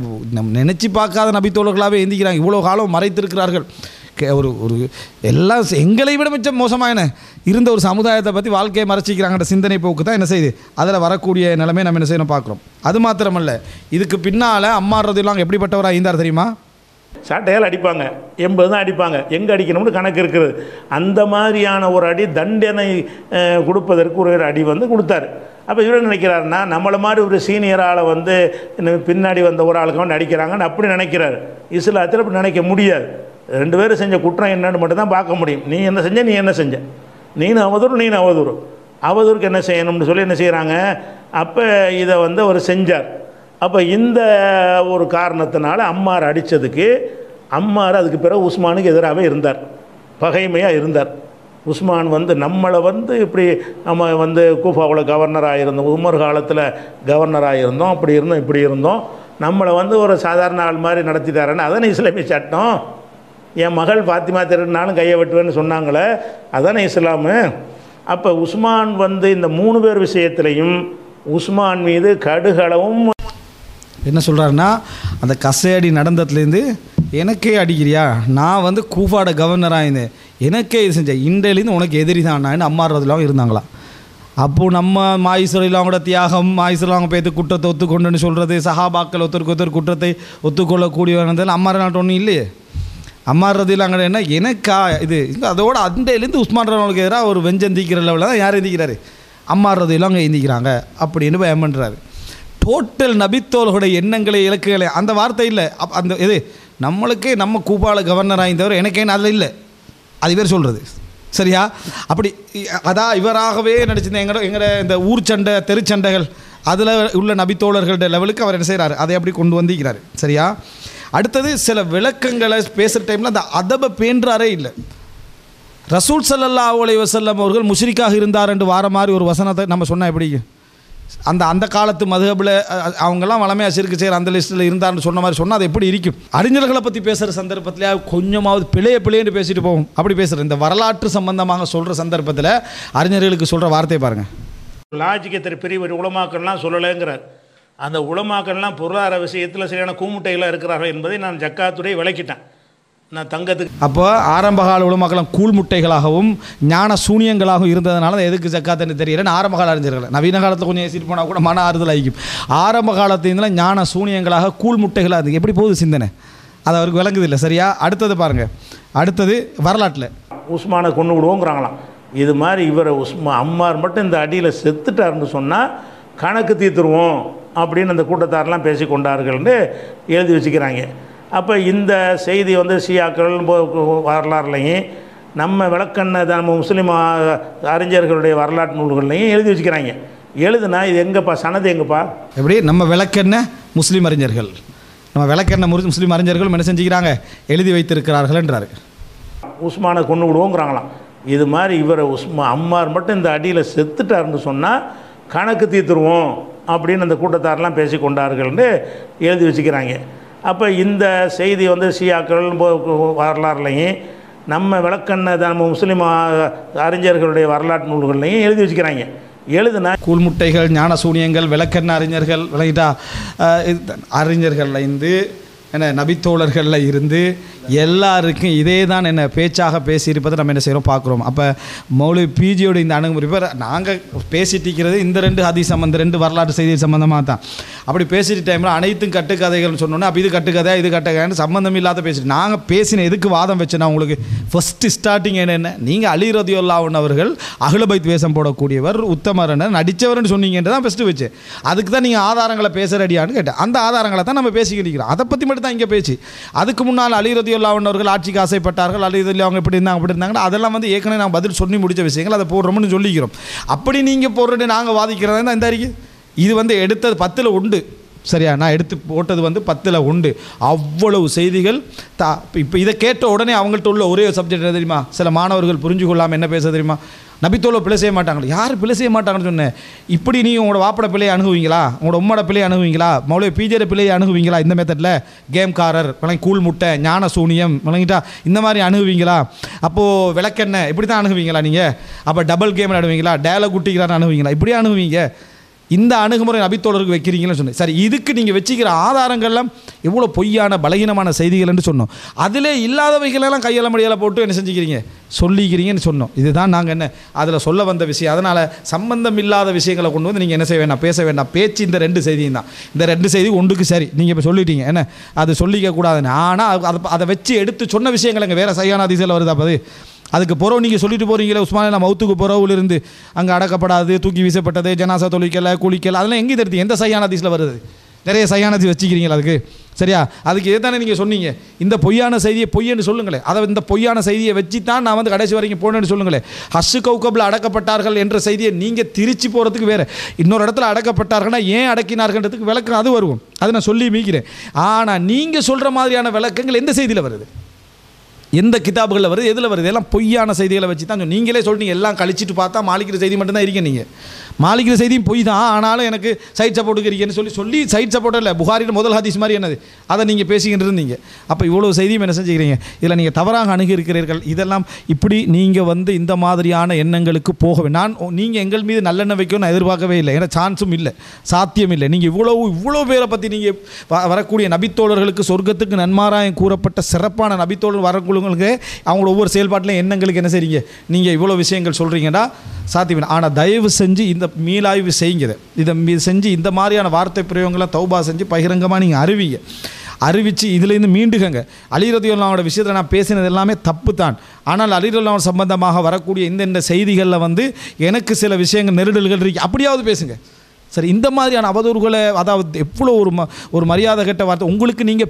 நினச்சி பார்க்காத நபித்தோழர்களாகவே எந்திக்கிறாங்க. இவ்வளோ காலம் மறைத்திருக்கிறார்கள். ஒரு எல்லாம் எங்களை விட மிச்சம் மோசமான இருந்த ஒரு சமுதாயத்தை பற்றி வாழ்க்கையை மறைச்சிக்கிறாங்கிற சிந்தனை போக்கு தான் என்ன செய்யுது, அதில் வரக்கூடிய நிலைமை நம்ம என்ன செய்யணும் பார்க்குறோம். அது மாத்திரமல்ல, இதுக்கு பின்னால் அம்மார் ரலியல்லாஹு எப்படிப்பட்டவராக இருந்தார் தெரியுமா? சாட்டையால் அடிப்பாங்க, 80 தான் அடிப்பாங்க. எங்கே அடிக்கணும்னு கணக்கு இருக்குது. அந்த மாதிரியான ஒரு அடி தண்டனை கொடுப்பதற்கு ஒரு அடி வந்து கொடுத்தாரு. அப்போ இவர் நினைக்கிறாருன்னா நம்மளை மாதிரி ஒரு சீனியர் ஆளை வந்து பின்னாடி வந்த ஒரு ஆளுக்கு வந்து அடிக்கிறாங்கன்னு அப்படி நினைக்கிறார். இஸ்லாத்தில் அப்படி நினைக்க முடியாது. ரெண்டு பேரும் செஞ்ச குற்றம் என்னன்னு மட்டும் தான் பார்க்க முடியும். நீ என்ன செஞ்ச, நீ என்ன செஞ்ச, நீனு அவதூறு. அவதூறுக்கு என்ன செய்யணும்னு சொல்லி என்ன செய்கிறாங்க. அப்போ இதை வந்து அவர் செஞ்சார். அப்போ இந்த ஒரு காரணத்தினால அம்மார் அடித்ததுக்கு அம்மார் அதுக்கு பிறகு உஸ்மானுக்கு எதிராகவே இருந்தார், பகைமையாக இருந்தார். உஸ்மான் வந்து நம்மளை வந்து இப்படி நம்ம வந்து கூஃபாவில் கவர்னராக இருந்தோம், உமர் காலத்தில் கவர்னராக இருந்தோம், அப்படி இருந்தோம் இப்படி இருந்தோம், நம்மளை வந்து ஒரு சாதாரண ஆள் மாதிரி நடத்திட்டாரன்னு அதானே இஸ்லாமிய சட்டம். என் மகள் ஃபாத்திமா திருநாளும் கையை வெட்டுவேன்னு சொன்னாங்களே, அதானே இஸ்லாமு. அப்போ உஸ்மான் வந்து இந்த 3 பேர் விஷயத்துலையும் உஸ்மான் மீது கடுகளவும் என்ன சொல்கிறாருன்னா, அந்த கசையடி நடந்ததுலேருந்து எனக்கே அடிக்கிறியா, நான் வந்து கூஃபாட கவர்னராக இருந்தேன், எனக்கே இது செஞ்சேன், இன்றையிலேருந்து உனக்கு எதிரி தான் நான் அம்மாறதுலாம் இருந்தாங்களாம். அப்போது நம்ம மாயிஸ்வரில் அவங்களோட தியாகம், மாயிஸ்வரில் அவங்க பேத்து குற்றத்தை ஒத்துக்கொண்டுன்னு சொல்கிறது, சஹாபாக்கள் ஒருத்தருக்கு ஒருத்தர் குற்றத்தை ஒத்துக்கொள்ளக்கூடியவர்கள் அம்மார் நாட்டு ஒன்றும் இல்லையே. அம்மார் ரதியில் அங்கே என்ன எனக்கா இது, அதோட அண்டையிலேருந்து உஸ்மான் ரவனுக்கு எதிராக ஒரு வெஞ்சம் தீக்கிற லெவலில் தான் யார் எந்திக்கிறாரு, அம்மார் ரதியில் அங்கே எந்திக்கிறாங்க அப்படின்னு பயம் பண்ணுறாரு. டோட்டல் நபித்தோர்களுடைய எண்ணங்களை இலக்குகளை அந்த வார்த்தை இல்லை. அந்த இது நம்மளுக்கே நம்ம கூப்பாள கவர்னராக இருந்தவர் எனக்கேன்னு அதில் இல்லை, அது இவர் சொல்கிறது, சரியா? அப்படி அதான் இவராகவே நடிச்சிருந்த எங்களோட இந்த ஊர் சண்டை தெருச்சண்டைகள் அதில் உள்ள நபித்தோழர்களோட லெவலுக்கு அவர் என்ன செய்கிறார், அதை அப்படி கொண்டு வந்திருக்கிறார், சரியா? அடுத்தது சில விளக்கங்களை பேசுகிற டைமில் அந்த அதபை பேன்றாரே இல்லை. ரசூல் ஸல்லல்லாஹு அலைஹி வஸல்லம் அவர்கள் முஷ்ரிக்காக இருந்தார் என்று வார மாதிரி ஒரு வசனத்தை நம்ம சொன்னால் எப்படி, அந்த காலத்து மதுஹபில் அவங்கெல்லாம் வளமையாக சிறுக்கு செய்கிற அந்த லிஸ்ட்டில் இருந்தார்னு சொன்ன மாதிரி சொன்னால் அது எப்படி இருக்கும்? அறிஞர்களை பற்றி பேசுகிற சந்தர்ப்பத்தில் கொஞ்சமாவது பிழைன்னு பேசிட்டு போகும். அப்படி பேசுகிற இந்த வரலாற்று சம்பந்தமாக சொல்கிற சந்தர்ப்பத்தில் அறிஞர்களுக்கு சொல்கிற வார்த்தையை பாருங்கள். லாஜிக்கத்தை பெரிய ஒரு உலமாக்கள்லாம் சொல்லலைங்கிறார். அந்த உலமாக்கள்லாம் பொருளாதார விஷயத்தில் சரியான கூமுட்டைகளாக இருக்கிறார்கள் என்பதை நான் ஜக்காத்துடைய விளக்கிட்டேன். நான் தங்கத்துக்கு அப்போ ஆரம்பகால உலமாக்கெல்லாம் கூழ் முட்டைகளாகவும் ஞான சூனியங்களாகவும் இருந்ததுனால எதுக்கு ஜக்காத்துன்னு தெரியல. ஆரம்பகால அறிஞர்கள் நவீன காலத்தில் கொஞ்சம் ஏசிட்டு போனால் கூட மன ஆறுதல் ஆகிக்கும். ஆரம்ப காலத்தில் ஞான சூனியங்களாக கூழ் முட்டைகளாக அது எப்படி போகுது சிந்தனை, அது அவருக்கு விளங்குதில்லை, சரியா? அடுத்தது பாருங்கள். அடுத்தது வரலாற்றில் உஸ்மானை கொண்டு விடுவோங்கிறாங்களாம். இது மாதிரி இவரை அம்மார் மட்டும் இந்த அடியில் செத்துட்டாருன்னு சொன்னால் கணக்கு தீர்த்துருவோம் அப்படின்னு அந்த கூட்டத்தாரெலாம் பேசி கொண்டார்கள்னு எழுதி வச்சுக்கிறாங்க. அப்போ இந்த செய்தி வந்து ஷியாக்கள் வரலாறுலையும் நம்ம விளக்கண்ண நம்ம முஸ்லீம் அறிஞர்களுடைய வரலாற்று நூல்கள்லையும் எழுதி வச்சுக்கிறாங்க. எழுதுனா இது எங்கப்பா, சனது எங்கப்பா? எப்படி நம்ம விளக்கண்ண முஸ்லீம் அறிஞர்கள், நம்ம விளக்கண்ண முஸ்லீம் அறிஞர்கள் என்ன செஞ்சுக்கிறாங்க, எழுதி வைத்திருக்கிறார்கள்ன்றாரு. உஸ்மானை கொண்டு விடுவோங்கிறாங்களாம். இது மாதிரி இவரை அம்மார் மட்டும் இந்த அடியில் செத்துட்டாருன்னு சொன்னால் கணக்கு தீர்த்துருவோம் அப்படின்னு அந்த கூட்டத்தாரெலாம் பேசி கொண்டார்கள்னு எழுதி வச்சுக்கிறாங்க. அப்போ இந்த செய்தி வந்து ஷியாக்கள் வரலாறுலையும் நம்ம விளக்கண்ண நம்ம முஸ்லீம் அறிஞர்களுடைய வரலாற்று நூல்கள்லையும் எழுதி வச்சுக்கிறாங்க. எழுதுனா கூழ்முட்டைகள், ஞான சூனியங்கள், விளக்கண்ண அறிஞர்கள் விளங்கிட்டா அறிஞர்களில் இருந்து என்ன நபித்தோழர்களில் இருந்து எல்லாருக்கும் இதே தான் என்ன பேச்சாக பேசியிருப்பதை நம்ம என்ன செய்கிறோம் பார்க்குறோம். அப்போ மௌலவி பிஜியோட இந்த அணுகுமுறை இப்போ நாங்கள் பேசிட்டு இருக்கிறது இந்த 2 ஹதீஸ் சம்பந்தம் 2 வரலாற்று செய்தி சம்மந்தமாக தான். அப்படி பேசிட்டு டைமில் அனைத்தும் கட்டுக்கதைகள்னு சொன்னோன்னே அப்போ இது கட்டுக்கதை இது கட்டுக்கதைன்னு சம்மந்தம் இல்லாத பேசிட்டு நாங்கள் பேசின எதுக்கு வாதம் வச்சேன்னா உங்களுக்கு ஃபஸ்ட்டு ஸ்டார்டிங் என்ன நீங்கள் அலி ரலியல்லாஹு அன்ஹு அவர்கள் அஹ்ல பைத் வேஷம் போடக்கூடியவர் உத்தமரனர் நடித்தவர்னு சொன்னீங்கன்ட்டு தான் ஃபஸ்ட்டு வச்சு. அதுக்கு தான் நீங்கள் ஆதாரங்களை பேச ரெடியான்னு கேட்டேன். அந்த ஆதாரங்களை தான் நம்ம பேசிக்கிட்டு இருக்கிறோம். அதை பற்றி மட்டும் தான் இங்கே பேச்சு. அதுக்கு முன்னால் அலி ரலியல்லாஹு அன்ஹு அவர்கள் ஆட்சிக்கு ஆசைப்பட்டார்கள், அலி ரலியல்லாஹு அவங்க இப்படி இருந்தாங்க அப்படி இருந்தாங்க அதெல்லாம் வந்து ஏற்கனவே நான் பதில் சொல்லி முடித்த விஷயங்கள் அதை போடுறோம்னு சொல்லிக்கிறோம். அப்படி நீங்கள் போடுறது நாங்கள் வாதிக்கிறதா தான் இந்த அறிக்கை. இது வந்து எடுத்தது 10ல் உண்டு சரியா, நான் எடுத்து போட்டது வந்து 10ல் உண்டு. அவ்வளவு செய்திகள் இப்போ இதை கேட்ட உடனே அவங்கள்ட்ட உள்ள ஒரே சப்ஜெக்ட் என்ன தெரியுமா, சில மாணவர்கள் புரிஞ்சு கொள்ளாமல் என்ன பேச தெரியுமா, நபித்தோலை பிழை செய்ய மாட்டாங்களா, யார் பிழை செய்ய மாட்டாங்கன்னு சொன்னேன். இப்படி நீங்கள் உங்களோட வாப்பட பிள்ளையை அணுகுவீங்களா, உங்களோட உம்மோட பிள்ளையை அணுகுவீங்களா, மௌலவி பிஜேட பிள்ளையை அணுகுவீங்களா, இந்த மெத்தடில் கேம்காரர் விளங்கி கூழ் முட்டை ஞான சூனியம் விளங்கிட்டா இந்த மாதிரி அணுகுவீங்களா, அப்போது விளக்கெண்ணெய் இப்படி தான் அணுகுவீங்களா நீங்கள், அப்போ டபுள் கேம் அணுகுவீங்களா, டேலை குட்டிக்கிறான்னு அணுகுவீங்களா, இப்படியே அணுகுவீங்க. இந்த அணுகுமுறை நபித்தோழருக்கு வைக்கிறீங்கன்னு சொன்னேன். சரி, இதுக்கு நீங்கள் வச்சுக்கிற ஆதாரங்கள்லாம் எவ்வளோ பொய்யான பலகீனமான செய்திகள்னு சொன்னோம். அதிலே இல்லாதவைகளெல்லாம் கையாள முடியால போட்டு என்ன செஞ்சுக்கிறீங்க சொல்லிக்கிறீங்கன்னு சொன்னோம். இதுதான் நாங்கள் என்ன அதில் சொல்ல வந்த விஷயம். அதனால் சம்பந்தம் இல்லாத விஷயங்களை கொண்டு வந்து நீங்கள் என்ன செய்ய வேண்டாம், பேச வேண்டாம். பேச்சு இந்த 2 செய்தியும் தான். இந்த 2 செய்தி ஒன்றுக்கு சரி நீங்கள் இப்போ சொல்லிட்டீங்க என்ன, அது சொல்லிக்க கூடாதுன்னு. ஆனால் அதை வச்சு எடுத்து சொன்ன விஷயங்கள் எங்கள் வேறு சரியான அதிசயில் வருதா அப்போ அதுக்கு போகிறோம் நீங்கள் சொல்லிட்டு போகிறீங்களே உஸ்மானில் மவுத்துக்கு போகிறவுலேருந்து அங்கே அடக்கப்படாது, தூக்கி வீசப்பட்டது, ஜனாசா தொழிக்கலை, குளிக்கலை, அதெல்லாம் எங்கே தெரியுது, எந்த சையான அதிசயில் வருது, நிறைய சையான அதிசயம் வச்சுக்கிறீங்களா அதுக்கு சரியா. அதுக்கு எது தானே நீங்கள் சொன்னீங்க, இந்த பொய்யான செய்தியை பொய்யன்னு சொல்லுங்களேன். அதை இந்த பொய்யான செய்தியை வச்சு தான் நான் வந்து கடைசி வரைக்கும் போனேன்னு சொல்லுங்களேன். ஹஸ்ஸு கௌகபில் அடக்கப்பட்டார்கள் என்ற செய்தியை நீங்கள் திரிச்சு போகிறதுக்கு வேறு, இன்னொரு இடத்துல அடக்கப்பட்டார்கள்னா ஏன் அடக்கினார்கள்ன்றதுக்கு விளக்கம் அது வருவோம், அதை நான் சொல்லி மீக்கிறேன். ஆனால் நீங்கள் சொல்கிற மாதிரியான விளக்கங்கள் எந்த செய்தியில் வருது, எந்த கிதாபுகளில் வருது, எதில் வருது, எல்லாம் பொய்யான செய்திகளை வச்சு தான் நீங்களே சொல்லிட்டீங்க. எல்லாம் கழிச்சிட்டு பார்த்தா மாலிக்கிற செய்தி மட்டும்தான் இருக்கீங்க. நீங்கள் மாலிக்கிற செய்தியும் பொய் தான், ஆனாலும் எனக்கு சைட் சப்போர்ட்டுக்கு இருக்கேன்னு சொல்லி சைட் சப்போர்ட் இல்லை, புகாரின் முதல் ஹதீஸ் மாதிரி என்னது அதை நீங்கள் பேசிக்கிட்டு இருந்தீங்க. அப்போ இவ்வளோ செய்தியும் என்ன செஞ்சுக்கிறீங்க, இதில் நீங்கள் தவறாக அணுகி இருக்கிறீர்கள். இதெல்லாம் இப்படி நீங்கள் வந்து இந்த மாதிரியான எண்ணங்களுக்கு போகவே நீங்கள் எங்கள் மீது நல்லெண்ணம் வைக்கணும்னு நான் எதிர்பார்க்கவே இல்லை. ஏன்னா சான்ஸும் இல்லை, சாத்தியம் இல்லை. நீங்கள் இவ்வளோ பேரை பற்றி நீங்கள் வரக்கூடிய நபித்தோழர்களுக்கு சொர்க்கத்துக்கு நன்மாராயம் கூறப்பட்ட சிறப்பான நபித்தோழர் வரக்கூடிய அவங்களோட ஒவ்வொரு செயல்பாட்டிலும் எண்ணங்களுக்கு என்ன செய்றீங்க, நீங்கள் இவ்வளோ விஷயங்கள் சொல்கிறீங்கன்னா சாத்தியம். ஆனால் தயவு செஞ்சு இந்த மீளாய்வு செய்யுங்க. இதை செஞ்சு இந்த மாதிரியான வார்த்தை பிரயோகங்களை தௌபா செஞ்சு பகிரங்கமாக நீங்கள் அறிவிச்சு இதிலேருந்து மீண்டுகங்க. அலி ரலியல்லாஹு விஷயத்தில் நான் பேசினது எல்லாமே தப்பு தான். ஆனால் அலி ரலியல்லாஹு சம்பந்தமாக வரக்கூடிய இந்த செய்திகளில் வந்து எனக்கு சில விஷயங்கள் நெருடல்கள் இருக்கு, அப்படியாவது பேசுங்க. சரி, இந்த மாதிரியான அவதூறுகளை, அதாவது எவ்வளோ ஒரு மரியாதை கெட்ட வார்த்தை, உங்களுக்கு நீங்கள்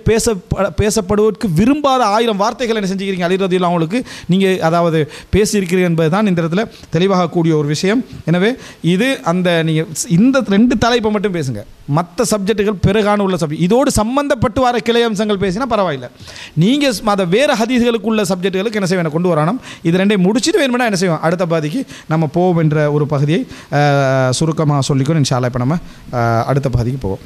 பேசப்படுவதற்கு விரும்பாத 1000 வார்த்தைகளை என்ன செஞ்சுக்கிறீங்க அலி ரலியல்லாஹு அவங்களுக்கு நீங்கள் அதாவது பேசியிருக்கிறீர்கள் என்பது தான் இந்த இடத்துல தெளிவாகக்கூடிய ஒரு விஷயம். எனவே இது அந்த நீங்கள் இந்த 2 தலைப்பை மட்டும் பேசுங்க, மற்ற சப்ஜெக்டுகள் பிறகான உள்ள சப்ஜெக்ட் இதோடு சம்பந்தப்பட்டு வர கிளை அம்சங்கள் பேசினா பரவாயில்லை. நீங்கள் அதை வேறு ஹதீஸ்களுக்குள்ள சப்ஜெக்டுகளுக்கு என்ன செய்ய வேணும் கொண்டு வரணும். இது 2ஐயும் முடிச்சுட்டு வேணும்னா என்ன செய்வோம், அடுத்த பாதிக்கு நம்ம போவோம் என்ற ஒரு பகுதியை சுருக்கமாக சொல்லிக்கணும். இன்ஷா அல்லாஹ் இப்போ நம்ம அடுத்த பகுதிக்கு போவோம்.